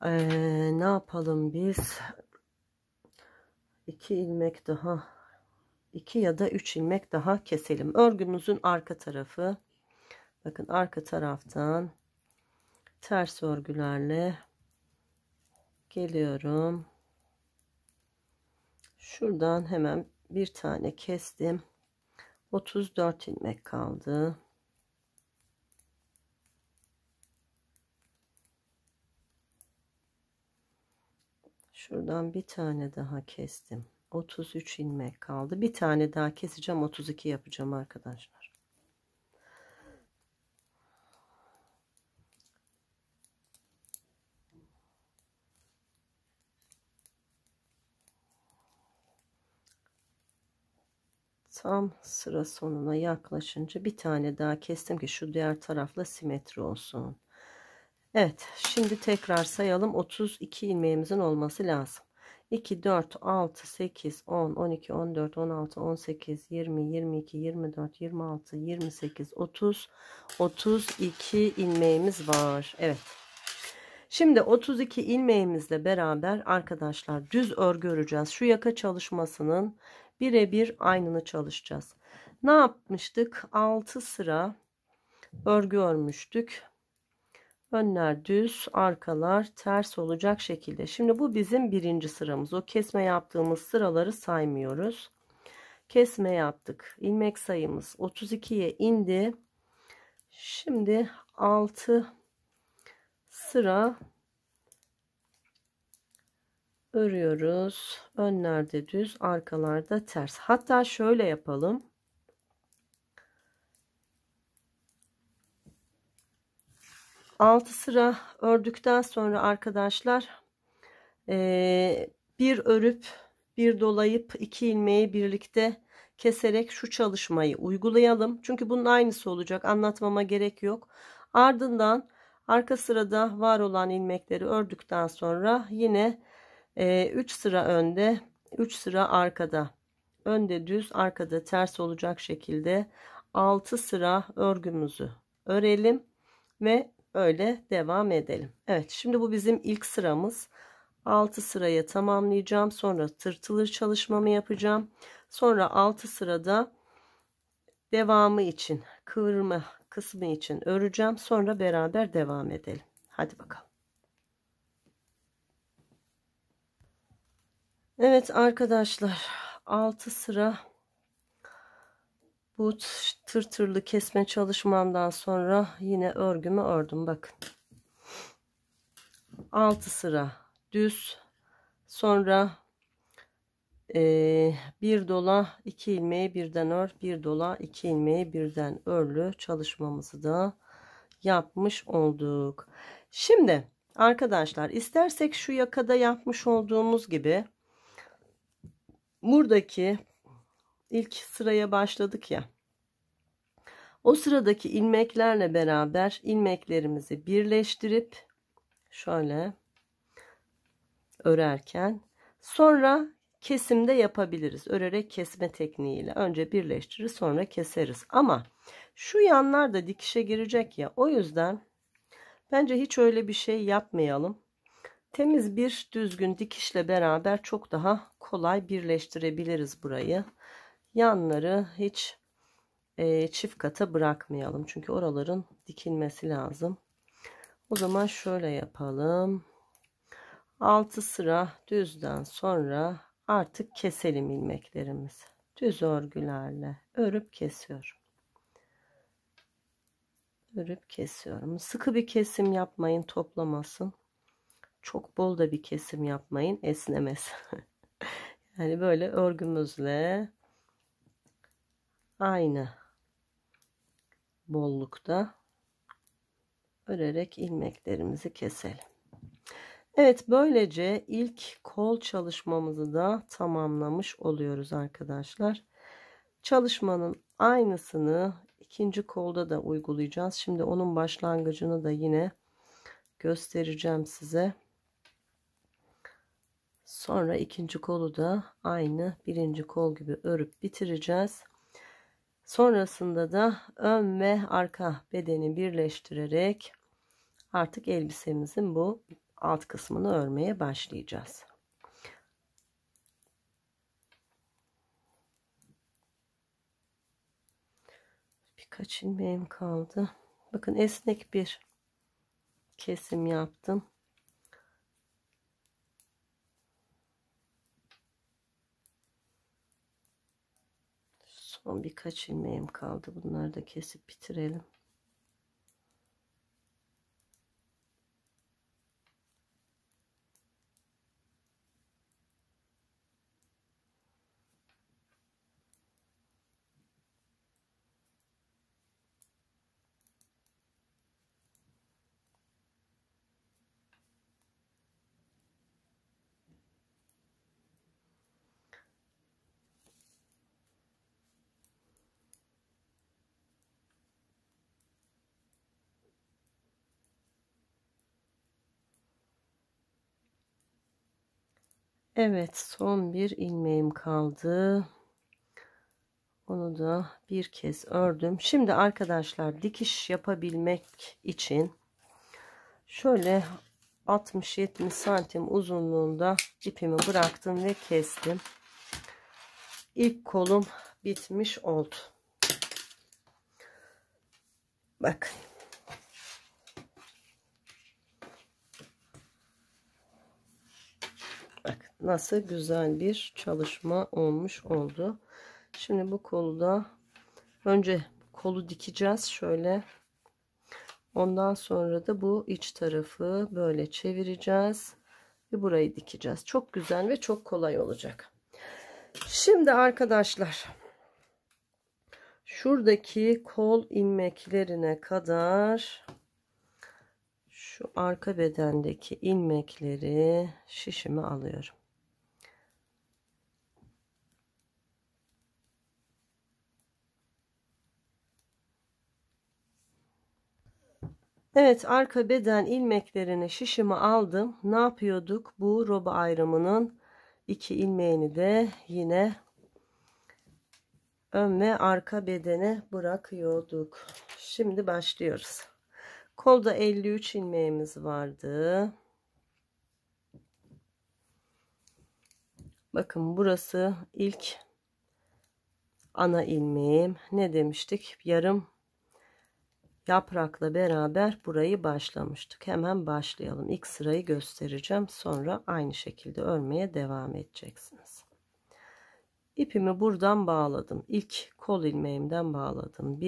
Ne yapalım biz? 2 ilmek daha, 2 ya da 3 ilmek daha keselim. Örgümüzün arka tarafı. Bakın arka taraftan ters örgülerle geliyorum. Şuradan hemen bir tane kestim. 34 ilmek kaldı. Şuradan bir tane daha kestim. 33 ilmek kaldı. Bir tane daha keseceğim. 32 yapacağım arkadaşlar. Tam sıra sonuna yaklaşınca bir tane daha kestim ki şu diğer tarafla simetri olsun. Evet, şimdi tekrar sayalım. 32 ilmeğimizin olması lazım. 2, 4, 6, 8, 10, 12, 14, 16, 18, 20, 22, 24, 26, 28, 30, 32 ilmeğimiz var. Evet. Şimdi 32 ilmeğimizle beraber arkadaşlar düz örgü öreceğiz. Şu yaka çalışmasının birebir aynını çalışacağız. Ne yapmıştık? 6 sıra örgü örmüştük. Önler düz, arkalar ters olacak şekilde. Şimdi bu bizim birinci sıramız. O kesme yaptığımız sıraları saymıyoruz. Kesme yaptık. İlmek sayımız 32'ye indi. Şimdi 6 sıra örüyoruz. Önlerde düz, arkalarda ters. Hatta şöyle yapalım. Altı sıra ördükten sonra arkadaşlar bir örüp bir dolayıp 2 ilmeği birlikte keserek şu çalışmayı uygulayalım. Çünkü bunun aynısı olacak. Anlatmama gerek yok. Ardından arka sırada var olan ilmekleri ördükten sonra yine 3 sıra önde, 3 sıra arkada. Önde düz, arkada ters olacak şekilde 6 sıra örgümüzü örelim ve öyle devam edelim. Evet, şimdi bu bizim ilk sıramız. 6 sırayı tamamlayacağım. Sonra tırtılır çalışmamı yapacağım. Sonra 6 sırada devamı için, kıvırma kısmı için öreceğim. Sonra beraber devam edelim. Hadi bakalım. Evet arkadaşlar, 6 sıra bu tırtırlı kesme çalışmamdan sonra yine örgümü ördüm. Bakın. 6 sıra düz, sonra bir dola 2 ilmeği birden ör, bir dola 2 ilmeği birden örlü çalışmamızı da yapmış olduk. Şimdi arkadaşlar istersek şu yakada yapmış olduğumuz gibi buradaki ilk sıraya başladık ya, o sıradaki ilmeklerle beraber ilmeklerimizi birleştirip şöyle örerken sonra kesimde yapabiliriz. Örerek kesme tekniğiyle önce birleştirir sonra keseriz. Ama şu yanlar da dikişe girecek ya, o yüzden bence hiç öyle bir şey yapmayalım. Temiz bir düzgün dikişle beraber çok daha kolay birleştirebiliriz burayı. Yanları hiç çift kata bırakmayalım. Çünkü oraların dikilmesi lazım. O zaman şöyle yapalım. 6 sıra düzden sonra artık keselim ilmeklerimizi. Düz örgülerle örüp kesiyorum. Örüp kesiyorum. Sıkı bir kesim yapmayın, toplamasın. Çok bol da bir kesim yapmayın, esnemesin. Yani böyle örgümüzle aynı bollukta örerek ilmeklerimizi keselim. Evet, böylece ilk kol çalışmamızı da tamamlamış oluyoruz arkadaşlar. Çalışmanın aynısını ikinci kolda da uygulayacağız. Şimdi onun başlangıcını da yine göstereceğim size. Sonra ikinci kolu da aynı birinci kol gibi örüp bitireceğiz. Sonrasında da ön ve arka bedeni birleştirerek artık elbisemizin bu alt kısmını örmeye başlayacağız. Birkaç ilmeğim kaldı. Bakın, esnek bir kesim yaptım. Son birkaç ilmeğim kaldı. Bunları da kesip bitirelim. Evet, son bir ilmeğim kaldı. Onu da bir kez ördüm. Şimdi arkadaşlar, dikiş yapabilmek için şöyle 60-70 santim uzunluğunda ipimi bıraktım ve kestim. İlk kolum bitmiş oldu. Bakın. Bak nasıl güzel bir çalışma olmuş oldu. Şimdi bu kolu da önce kolu dikeceğiz şöyle. Ondan sonra da bu iç tarafı böyle çevireceğiz ve burayı dikeceğiz. Çok güzel ve çok kolay olacak. Şimdi arkadaşlar, şuradaki kol ilmeklerine kadar şu arka bedendeki ilmekleri şişime alıyorum. Evet, arka beden ilmeklerini şişime aldım. Ne yapıyorduk? Bu roba ayrımının iki ilmeğini de yine ön ve arka bedene bırakıyorduk. Şimdi başlıyoruz. Kolda 53 ilmeğimiz vardı. Bakın, burası ilk ana ilmeğim. Ne demiştik? Yarım yaprakla beraber burayı başlamıştık. Hemen başlayalım. İlk sırayı göstereceğim. Sonra aynı şekilde örmeye devam edeceksiniz. İpimi buradan bağladım. İlk kol ilmeğimden bağladım.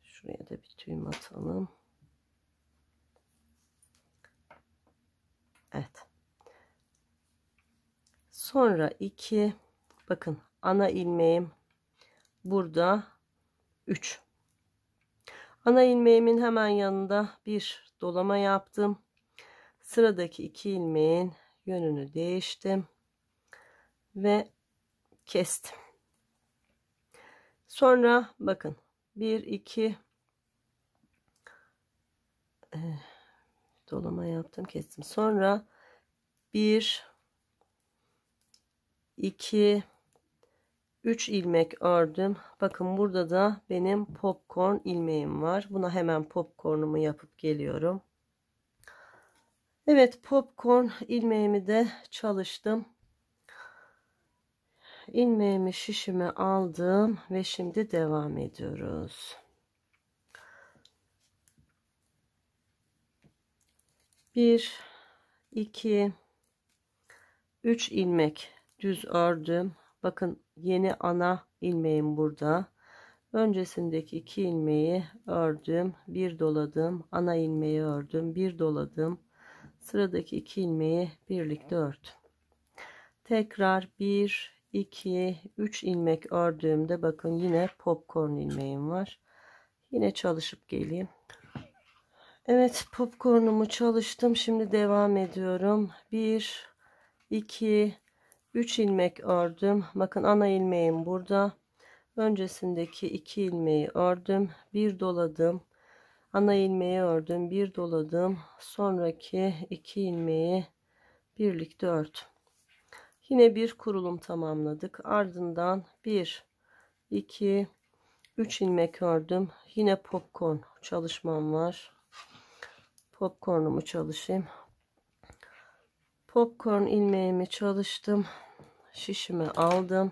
Şuraya da bir düğüm atalım. Evet. Sonra 2. Bakın, ana ilmeğim burada 3. Ana ilmeğimin hemen yanında bir dolama yaptım. Sıradaki 2 ilmeğin yönünü değiştim ve kestim. Sonra bakın, 1 2 dolama yaptım, kestim. Sonra 1 2 3 ilmek ördüm. Bakın, burada da benim popcorn ilmeğim var. Buna hemen popcornumu yapıp geliyorum. Evet, popcorn ilmeğimi de çalıştım. İlmeğimi şişime aldım ve şimdi devam ediyoruz. 1 2 3 ilmek düz ördüm. Bakın, yeni ana ilmeğim burada. Öncesindeki 2 ilmeği ördüm, bir doladım, ana ilmeği ördüm, bir doladım. Sıradaki 2 ilmeği birlikte ört. Tekrar 1, 2, 3 ilmek ördüğümde bakın yine popcorn ilmeğim var. Yine çalışıp geleyim. Evet, popcornumu çalıştım. Şimdi devam ediyorum. 1, 2, 3 ilmek ördüm. Bakın ana ilmeğim burada. Öncesindeki 2 ilmeği ördüm. Bir doladım. Ana ilmeği ördüm. Bir doladım. Sonraki 2 ilmeği birlikte ördüm. Yine bir kurulum tamamladık. Ardından 1, 2, 3 ilmek ördüm. Yine popcorn çalışmam var. Popcornumu çalışayım. Popcorn ilmeğimi çalıştım. Şişimi aldım.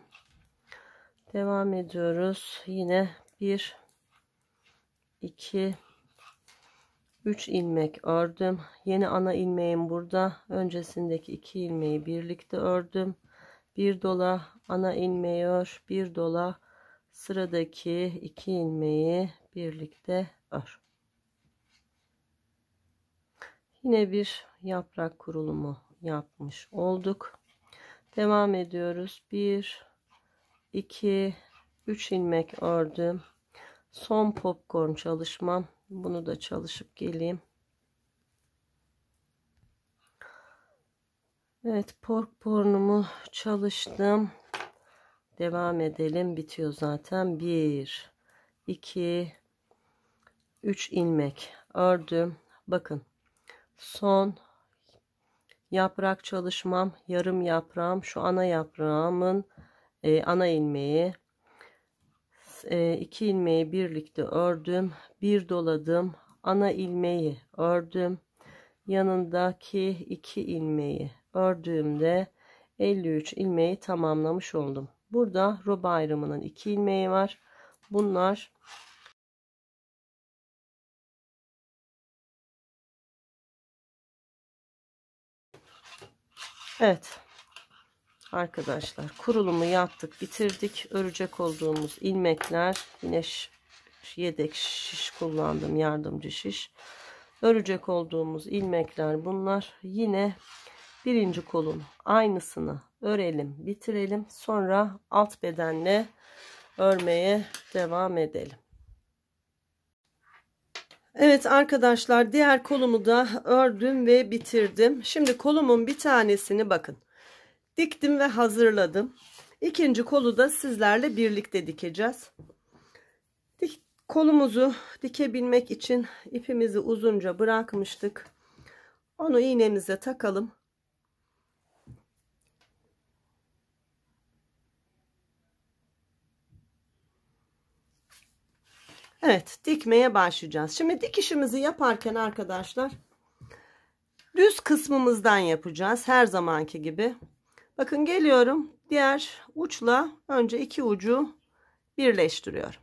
Devam ediyoruz. Yine 1, 2, 3 ilmek ördüm. Yeni ana ilmeğim burada. Öncesindeki 2 ilmeği birlikte ördüm. Bir dola ana ilmeği ör. Bir dola sıradaki 2 ilmeği birlikte ör. Yine bir yaprak kurulumu yapmış olduk. Devam ediyoruz. 1, 2, 3 ilmek ördüm. Son popcorn çalışmam. Bunu da çalışıp geleyim. Evet, popcornumu çalıştım. Devam edelim. Bitiyor zaten. 1, 2, 3 ilmek ördüm. Bakın. Son yaprak çalışmam. Yarım yaprağım. Şu ana yaprağımın ana ilmeği. 2 ilmeği birlikte ördüm. Bir doladım. Ana ilmeği ördüm. Yanındaki 2 ilmeği ördüğümde 53 ilmeği tamamlamış oldum. Burada roba ayrımının 2 ilmeği var. Bunlar evet arkadaşlar, kurulumu yaptık, bitirdik. Örecek olduğumuz ilmekler, yine yedek şiş kullandım, yardımcı şiş. Örecek olduğumuz ilmekler bunlar. Yine birinci kolun aynısını örelim, bitirelim. Sonra alt bedenle örmeye devam edelim. Evet arkadaşlar, diğer kolumu da ördüm ve bitirdim. Şimdi kolumun bir tanesini bakın diktim ve hazırladım. İkinci kolu da sizlerle birlikte dikeceğiz. Kolumuzu dikebilmek için ipimizi uzunca bırakmıştık. Onu iğnemize takalım. Evet, dikmeye başlayacağız. Şimdi dikişimizi yaparken arkadaşlar düz kısmımızdan yapacağız her zamanki gibi. Bakın geliyorum, diğer uçla önce iki ucu birleştiriyorum.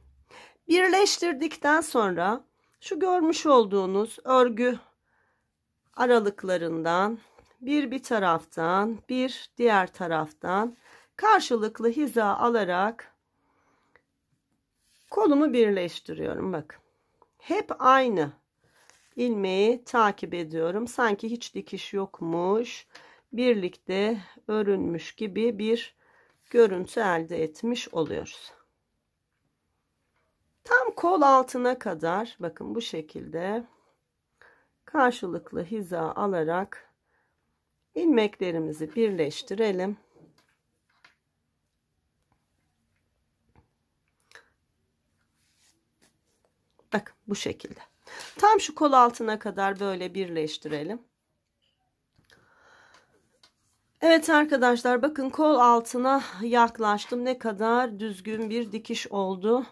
Birleştirdikten sonra şu görmüş olduğunuz örgü aralıklarından bir taraftan bir diğer taraftan karşılıklı hiza alarak kolumu birleştiriyorum. Bakın hep aynı ilmeği takip ediyorum, sanki hiç dikiş yokmuş, birlikte örülmüş gibi bir görüntü elde etmiş oluyoruz. Tam kol altına kadar bakın bu şekilde karşılıklı hiza alarak ilmeklerimizi birleştirelim. Bakın bu şekilde. Tam şu kol altına kadar böyle birleştirelim. Evet arkadaşlar, bakın kol altına yaklaştım. Ne kadar düzgün bir dikiş oldu.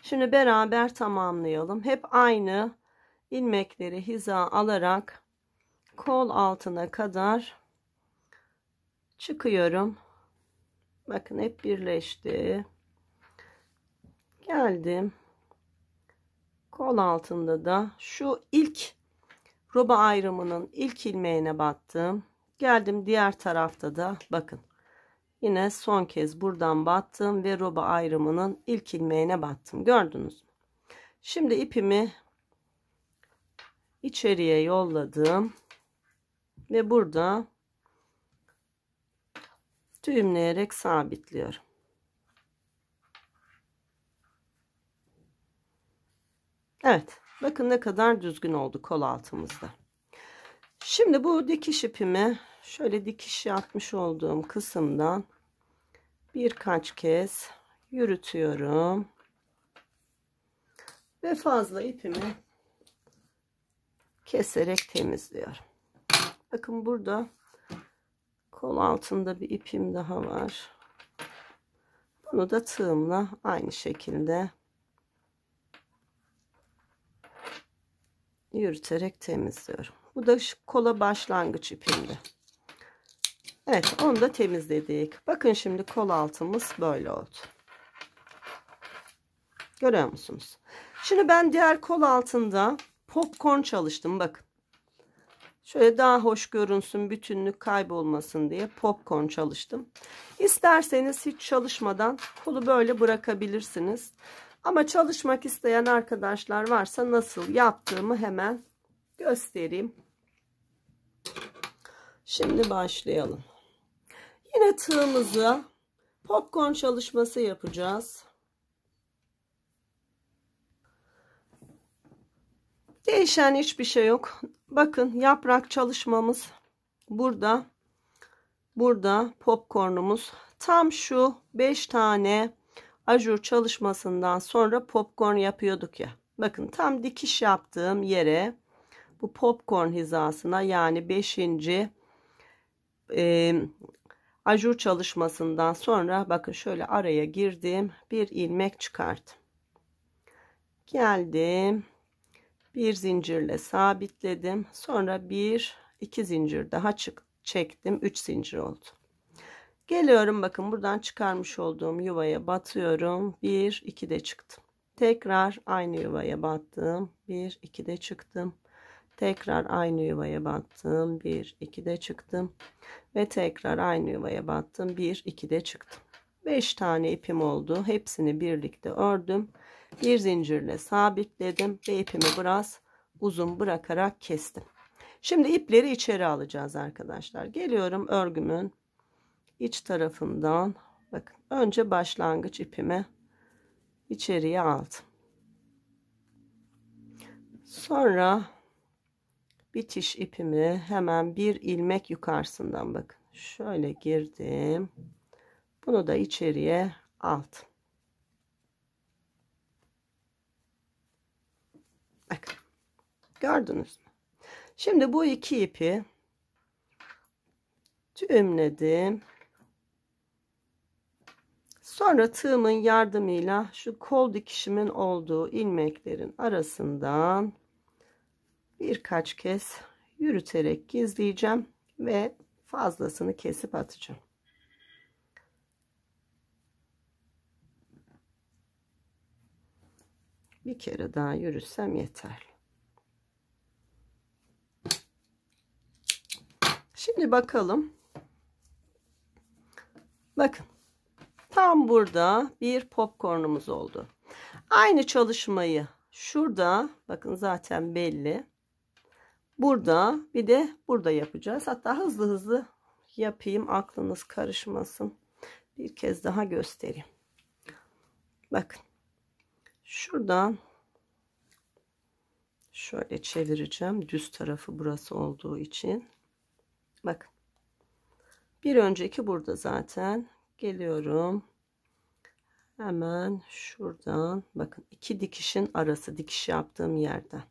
Şimdi beraber tamamlayalım. Hep aynı ilmekleri hiza alarak kol altına kadar çıkıyorum. Bakın hep birleşti. Geldim. Kol altında da şu ilk roba ayrımının ilk ilmeğine battım. Geldim diğer tarafta da bakın. Yine son kez buradan battım ve roba ayrımının ilk ilmeğine battım. Gördünüz mü? Şimdi ipimi içeriye yolladım. ve burada düğümleyerek sabitliyorum. Evet, bakın ne kadar düzgün oldu kol altımızda. Şimdi bu dikiş ipimi şöyle dikiş yapmış olduğum kısımdan birkaç kez yürütüyorum ve fazla ipimi keserek temizliyorum. Bakın burada kol altında bir ipim daha var. Bunu da tığımla aynı şekilde yürüterek temizliyorum. Bu da kola başlangıç ipimdi. Evet, onu da temizledik. Bakın şimdi kol altımız böyle oldu. Görüyor musunuz? Şimdi ben diğer kol altında popcorn çalıştım. Bakın. Şöyle daha hoş görünsün, bütünlük kaybolmasın diye popcorn çalıştım. İsterseniz hiç çalışmadan kolu böyle bırakabilirsiniz. Ama çalışmak isteyen arkadaşlar varsa nasıl yaptığımı hemen göstereyim. Şimdi başlayalım. Yine tığımızı popcorn çalışması yapacağız. Değişen hiçbir şey yok. Bakın yaprak çalışmamız burada. Burada popcornumuz. Tam şu 5 tane ajur çalışmasından sonra popcorn yapıyorduk ya. Bakın tam dikiş yaptığım yere bu popcorn hizasına yani 5. Ajur çalışmasından sonra bakın şöyle araya girdim. Bir ilmek çıkarttım. Geldim. Bir zincirle sabitledim. Sonra bir iki zincir daha çektim. 3 zincir oldu. Geliyorum bakın buradan çıkarmış olduğum yuvaya batıyorum. 1 2 de çıktım. Tekrar aynı yuvaya battım. 1 2 de çıktım. Tekrar aynı yuvaya battım. 1 2 de çıktım. Ve tekrar aynı yuvaya battım. 1 2 de çıktım. 5 tane ipim oldu. Hepsini birlikte ördüm. Bir zincirle sabitledim ve ipimi biraz uzun bırakarak kestim. Şimdi ipleri içeri alacağız arkadaşlar. Geliyorum örgümün iç tarafından. Bakın önce başlangıç ipimi içeriye aldım. Sonra bitiş ipimi hemen bir ilmek yukarısından bakın. Şöyle girdim. Bunu da içeriye aldım. Bakın. Gördünüz mü? Şimdi bu iki ipi düğümledim. Sonra tığımın yardımıyla şu kol dikişimin olduğu ilmeklerin arasından birkaç kez yürüterek gizleyeceğim ve fazlasını kesip atacağım. Bir kere daha yürüsem yeterli. Şimdi bakalım. Bakın. Tam burada bir popcornumuz oldu. Aynı çalışmayı şurada bakın zaten belli. Burada bir de burada yapacağız. Hatta hızlı hızlı yapayım aklınız karışmasın. Bir kez daha göstereyim. Bakın. Şuradan şöyle çevireceğim. Düz tarafı burası olduğu için. Bakın. Bir önceki burada zaten. Geliyorum. Hemen şuradan bakın iki dikişin arası dikiş yaptığım yerden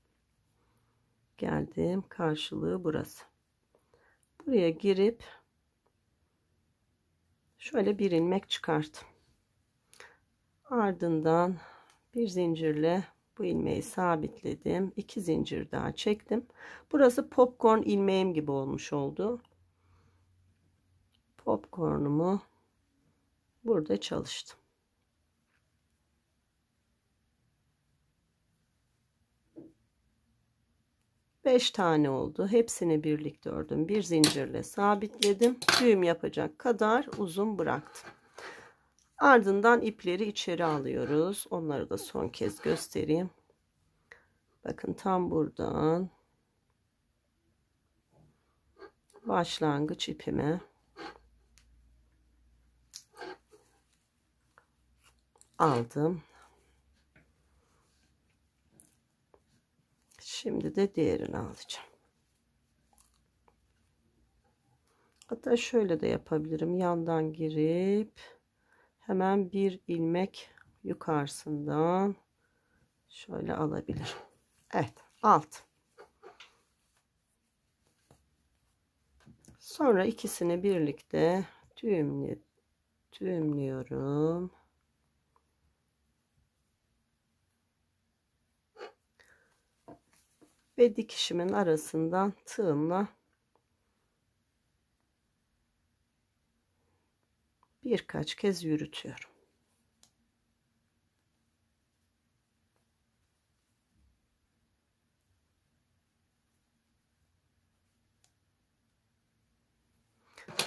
geldim. Karşılığı burası. Buraya girip şöyle bir ilmek çıkarttım. Ardından bir zincirle bu ilmeği sabitledim. 2 zincir daha çektim. Burası popcorn ilmeğim gibi olmuş oldu. Popcornumu burada çalıştım. 5 tane oldu. Hepsini birlikte ördüm. Bir zincirle sabitledim. Düğüm yapacak kadar uzun bıraktım. Ardından ipleri içeri alıyoruz. Onları da son kez göstereyim. Bakın tam buradan başlangıç ipimi aldım. Şimdi de diğerini alacağım. Hatta şöyle de yapabilirim. Yandan girip hemen bir ilmek yukarısından şöyle alabilirim. Evet, alt. Sonra ikisini birlikte düğümlüyorum. Ve dikişimin arasından tığımla birkaç kez yürütüyorum.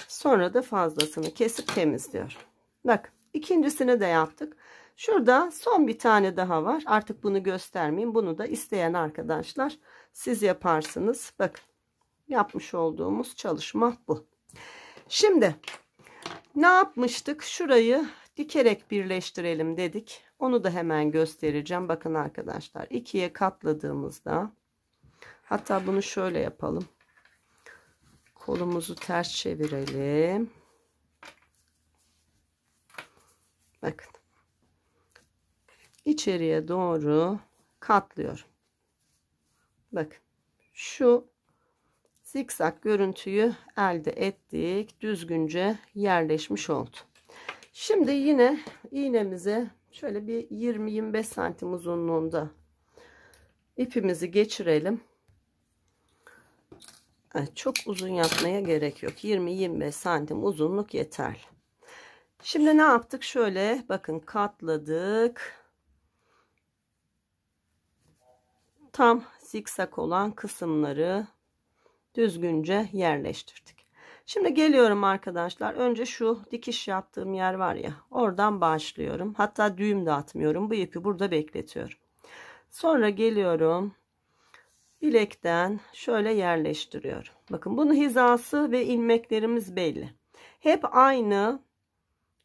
Sonra da fazlasını kesip temizliyorum. Bak, ikincisini de yaptık. Şurada son bir tane daha var. Artık bunu göstermeyeyim. Bunu da isteyen arkadaşlar siz yaparsınız. Bakın, yapmış olduğumuz çalışma bu. Şimdi ne yapmıştık? Şurayı dikerek birleştirelim dedik. Onu da hemen göstereceğim. Bakın arkadaşlar, ikiye katladığımızda, hatta bunu şöyle yapalım. Kolumuzu ters çevirelim. Bakın. İçeriye doğru katlıyorum. Bakın. Şu zikzak görüntüyü elde ettik. Düzgünce yerleşmiş oldu. Şimdi yine iğnemize şöyle bir 20-25 santim uzunluğunda ipimizi geçirelim. Evet, çok uzun yapmaya gerek yok. 20-25 santim uzunluk yeterli. Şimdi ne yaptık? Şöyle bakın, katladık. Tam zikzak olan kısımları düzgünce yerleştirdik. Şimdi geliyorum arkadaşlar. Önce şu dikiş yaptığım yer var ya, oradan başlıyorum. Hatta düğüm de atmıyorum. Bu ipi burada bekletiyorum. Sonra geliyorum. Bilekten şöyle yerleştiriyorum. Bakın, bunun hizası ve ilmeklerimiz belli. Hep aynı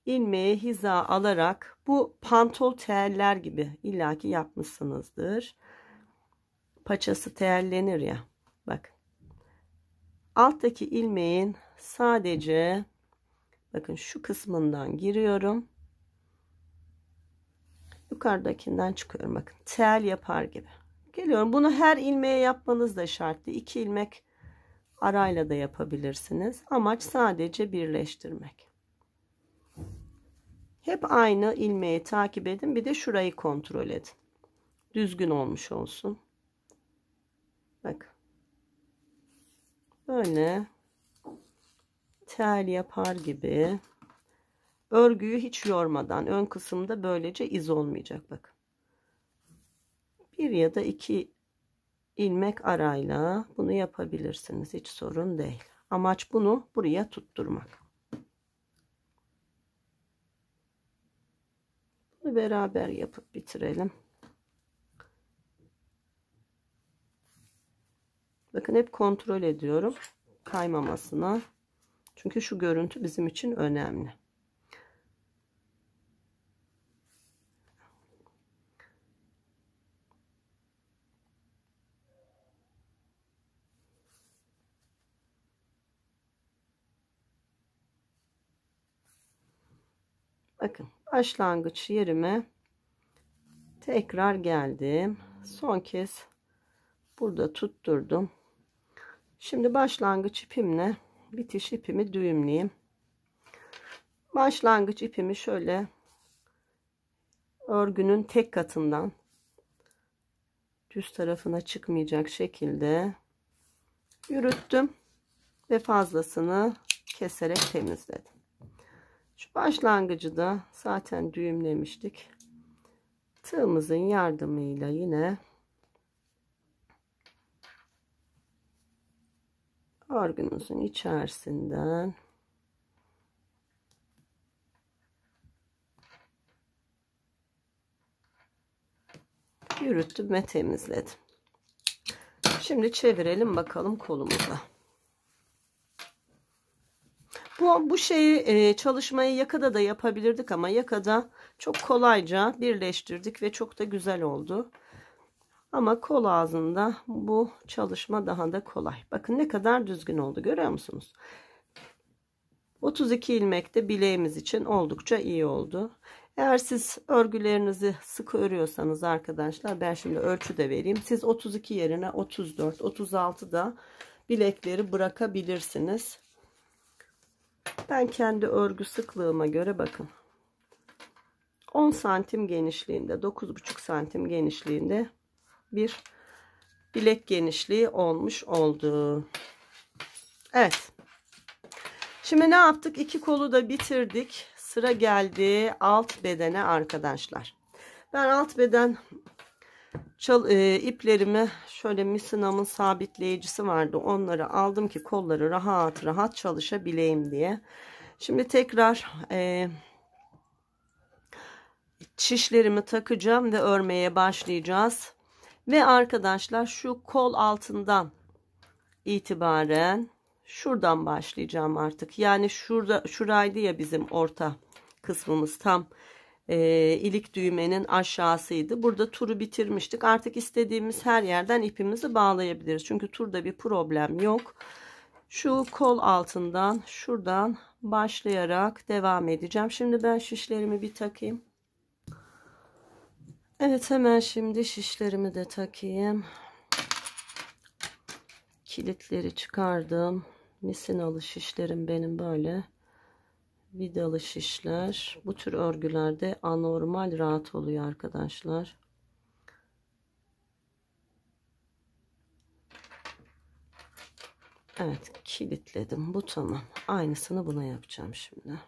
ilmeği hiza alarak, bu pantol teller gibi illaki yapmışsınızdır. Paçası tellenir ya. Bak. Alttaki ilmeğin sadece bakın şu kısmından giriyorum. Yukarıdakinden çıkıyorum. Bakın, tel yapar gibi. Geliyorum. Bunu her ilmeğe yapmanız da şart değil. 2 ilmek arayla da yapabilirsiniz. Amaç sadece birleştirmek. Hep aynı ilmeği takip edin. Bir de şurayı kontrol edin. Düzgün olmuş olsun. Bak. Böyle tel yapar gibi. Örgüyü hiç yormadan ön kısımda böylece iz olmayacak. Bakın. 1 ya da 2 ilmek arayla bunu yapabilirsiniz. Hiç sorun değil. Amaç bunu buraya tutturmak. Bunu beraber yapıp bitirelim. Bakın, hep kontrol ediyorum kaymamasına. Çünkü şu görüntü bizim için önemli. Bakın, başlangıç yerime tekrar geldim. Son kez burada tutturdum. Şimdi başlangıç ipimle bitiş ipimi düğümleyeyim. Başlangıç ipimi şöyle örgünün tek katından düz tarafına çıkmayacak şekilde yürüttüm ve fazlasını keserek temizledim. Şu başlangıcı da zaten düğümlemiştik. Tığımızın yardımıyla yine örgümüzün içerisinden yürüttüm ve temizledim. Şimdi çevirelim bakalım kolumuza. Bu şeyi çalışmayı yakada da yapabilirdik ama yakada çok kolayca birleştirdik ve çok da güzel oldu. Ama kol ağzında bu çalışma daha da kolay. Bakın ne kadar düzgün oldu, görüyor musunuz? 32 ilmek de bileğimiz için oldukça iyi oldu. Eğer siz örgülerinizi sık örüyorsanız arkadaşlar, ben şimdi ölçü de vereyim. Siz 32 yerine 34, 36 da bilekleri bırakabilirsiniz. Ben kendi örgü sıklığıma göre bakın 10 santim genişliğinde, 9,5 santim genişliğinde bir bilek genişliği olmuş oldu. Evet. Şimdi ne yaptık? İki kolu da bitirdik. Sıra geldi alt bedene arkadaşlar. Ben alt beden iplerimi şöyle misinamın sabitleyicisi vardı. Onları aldım ki kolları rahat rahat çalışabileyim diye. Şimdi tekrar şişlerimi takacağım ve örmeye başlayacağız. Ve arkadaşlar şu kol altından itibaren şuradan başlayacağım artık. Yani şuraydı ya bizim orta kısmımız, tam ilik düğmenin aşağısıydı. Burada turu bitirmiştik. Artık istediğimiz her yerden ipimizi bağlayabiliriz. Çünkü turda bir problem yok. Şu kol altından şuradan başlayarak devam edeceğim. Şimdi ben şişlerimi bir takayım. Evet, hemen şimdi şişlerimi de takayım. Kilitleri çıkardım. Misinalı şişlerim benim böyle. Vidalı şişler. Bu tür örgülerde anormal rahat oluyor arkadaşlar. Evet, kilitledim. Bu tamam. Aynısını buna yapacağım şimdi.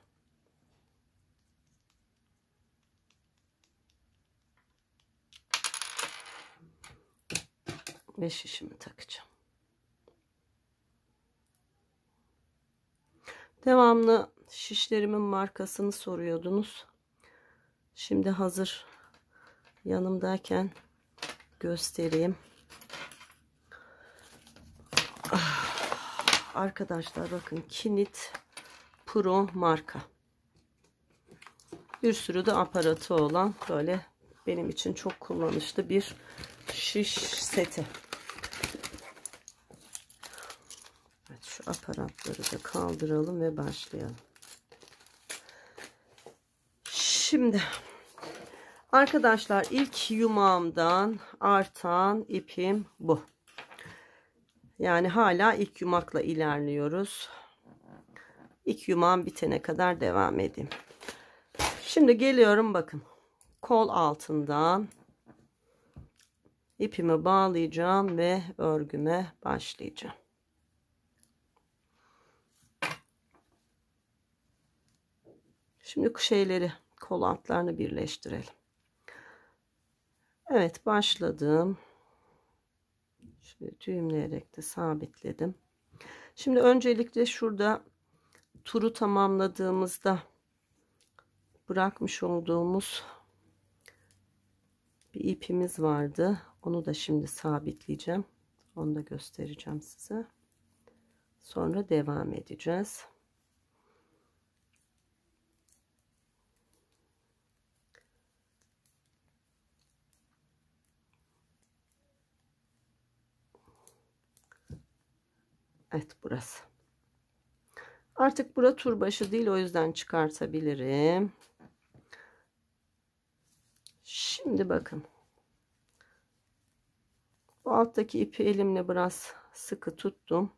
Ve şişimi takacağım. Devamlı şişlerimin markasını soruyordunuz. Şimdi hazır yanımdayken göstereyim. Arkadaşlar bakın, Kinit Pro marka. Bir sürü de aparatı olan böyle benim için çok kullanışlı bir şiş seti. Evet, şu aparatları da kaldıralım ve başlayalım. Şimdi arkadaşlar ilk yumağımdan artan ipim bu. Yani hala ilk yumakla ilerliyoruz. İlk yumağım bitene kadar devam edeyim. Şimdi geliyorum, bakın. Kol altından ipimi bağlayacağım ve örgüme başlayacağım. Şimdi şeyleri, kol altlarını birleştirelim. Evet, başladım. Şöyle düğümleyerek de sabitledim. Şimdi öncelikle şurada turu tamamladığımızda bırakmış olduğumuz bir ipimiz vardı. Onu da şimdi sabitleyeceğim. Onu da göstereceğim size. Sonra devam edeceğiz. Evet, burası. Artık bura tur başı değil, o yüzden çıkartabilirim. Şimdi bakın. Bu alttaki ipi elimle biraz sıkı tuttum.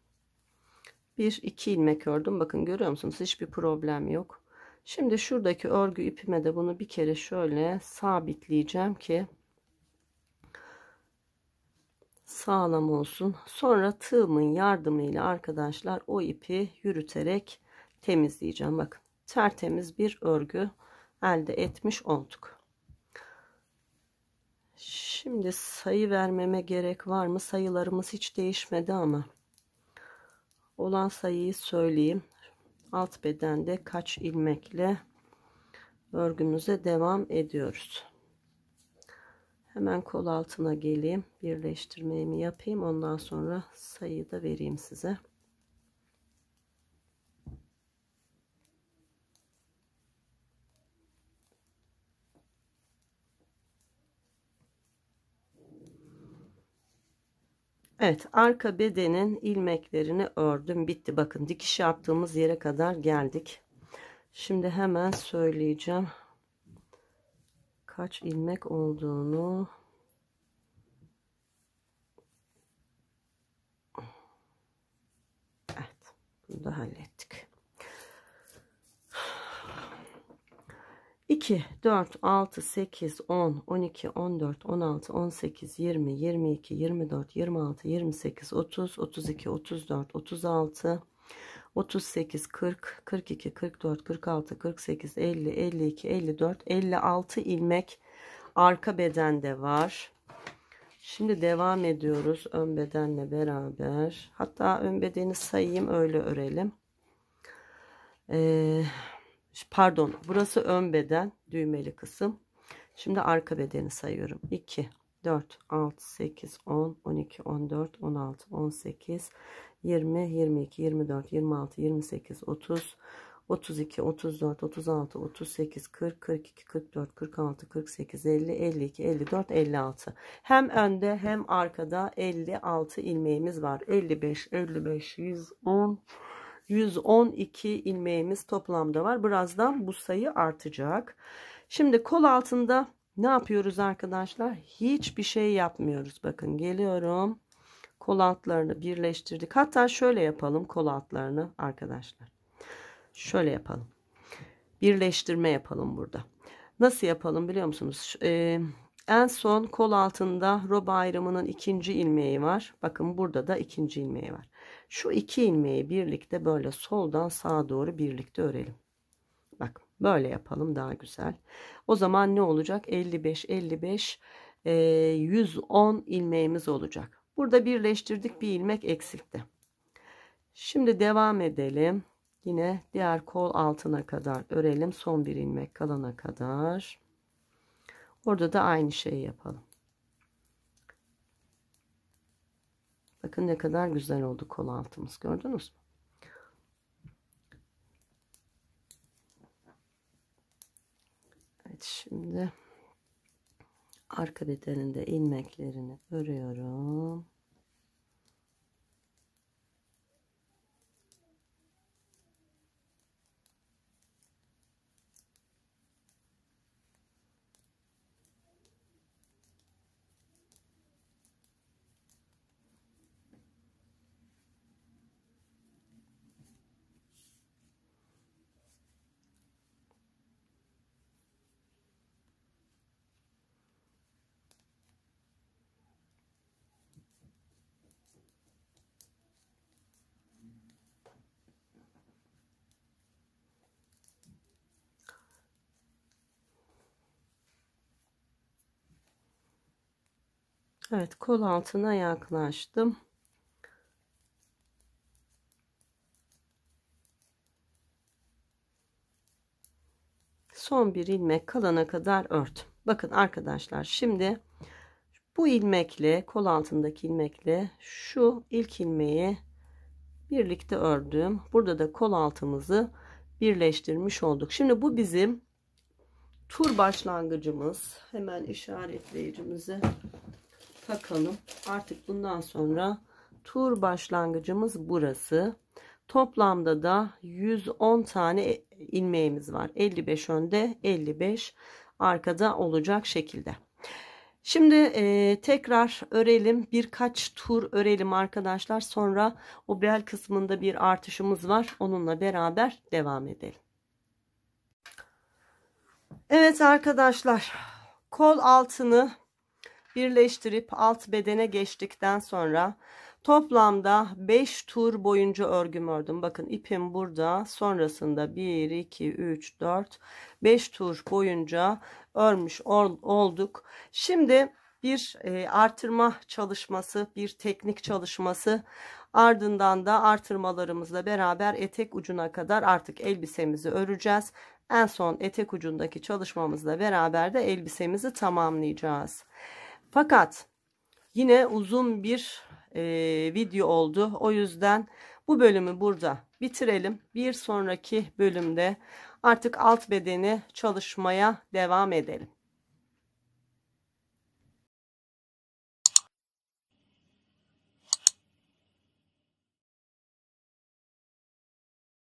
1-2 ilmek ördüm. Bakın, görüyor musunuz? Hiçbir problem yok. Şimdi şuradaki örgü ipime de bunu bir kere şöyle sabitleyeceğim ki sağlam olsun. Sonra tığımın yardımıyla arkadaşlar o ipi yürüterek temizleyeceğim. Bakın, tertemiz bir örgü elde etmiş olduk. Şimdi sayı vermeme gerek var mı? Sayılarımız hiç değişmedi ama olan sayıyı söyleyeyim. Alt bedende kaç ilmekle örgümüze devam ediyoruz. Hemen kol altına geleyim, birleştirmemi yapayım, ondan sonra sayıyı da vereyim size. Evet, arka bedenin ilmeklerini ördüm, bitti. Bakın dikiş yaptığımız yere kadar geldik. Şimdi hemen söyleyeceğim kaç ilmek olduğunu. Evet, bunu da hallettik. 2, 4, 6, 8, 10, 12, 14, 16, 18, 20, 22, 24, 26, 28, 30, 32, 34, 36, 38, 40, 42, 44, 46, 48, 50, 52, 54, 56 ilmek arka bedende var. Şimdi devam ediyoruz ön bedenle beraber. Hatta ön bedeni sayayım, öyle örelim. Pardon, burası ön beden, düğmeli kısım. Şimdi arka bedeni sayıyorum. 2, 4, 6, 8, 10, 12, 14, 16, 18, 20, 22, 24, 26, 28, 30, 32, 34, 36, 38, 40, 42, 44, 46, 48, 50, 52, 54, 56. Hem önde hem arkada 56 ilmeğimiz var. 55, 55, 110, 112 ilmeğimiz toplamda var. Birazdan bu sayı artacak. Şimdi kol altında ne yapıyoruz arkadaşlar? Hiçbir şey yapmıyoruz. Bakın geliyorum. Kol altlarını birleştirdik. Hatta şöyle yapalım kol altlarını arkadaşlar. Şöyle yapalım. Birleştirme yapalım burada. Nasıl yapalım biliyor musunuz? En son kol altında roba ayrımının ikinci ilmeği var. Bakın burada da ikinci ilmeği var. Şu iki ilmeği birlikte böyle soldan sağa doğru birlikte örelim. Bak böyle yapalım, daha güzel. O zaman ne olacak? 55, 55, 110 ilmeğimiz olacak. Burada birleştirdik, bir ilmek eksiltti. Şimdi devam edelim. Yine diğer kol altına kadar örelim. Son bir ilmek kalana kadar. Orada da aynı şeyi yapalım. Bakın ne kadar güzel oldu kol altımız. Gördünüz mü? Evet, şimdi arka bedeninde ilmeklerini örüyorum. Evet, kol altına yaklaştım. Son bir ilmek kalana kadar ört. Bakın arkadaşlar, şimdi bu ilmekle, kol altındaki ilmekle şu ilk ilmeği birlikte ördüm. Burada da kol altımızı birleştirmiş olduk. Şimdi bu bizim tur başlangıcımız. Hemen işaretleyicimizi takalım. Artık bundan sonra tur başlangıcımız burası. Toplamda da 110 tane ilmeğimiz var. 55 önde, 55 arkada olacak şekilde. Şimdi tekrar örelim. Birkaç tur örelim arkadaşlar. Sonra o bel kısmında bir artışımız var. Onunla beraber devam edelim. Evet arkadaşlar, kol altını birleştirip alt bedene geçtikten sonra toplamda 5 tur boyunca örgüm ördüm. Bakın ipim burada. Sonrasında 1, 2, 3, 4, 5 tur boyunca örmüş olduk. Şimdi bir artırma çalışması, bir teknik çalışması, ardından da artırmalarımızla beraber etek ucuna kadar artık elbisemizi öreceğiz. En son etek ucundaki çalışmamızla beraber de elbisemizi tamamlayacağız. Fakat yine uzun bir video oldu. O yüzden bu bölümü burada bitirelim. Bir sonraki bölümde artık alt bedeni çalışmaya devam edelim.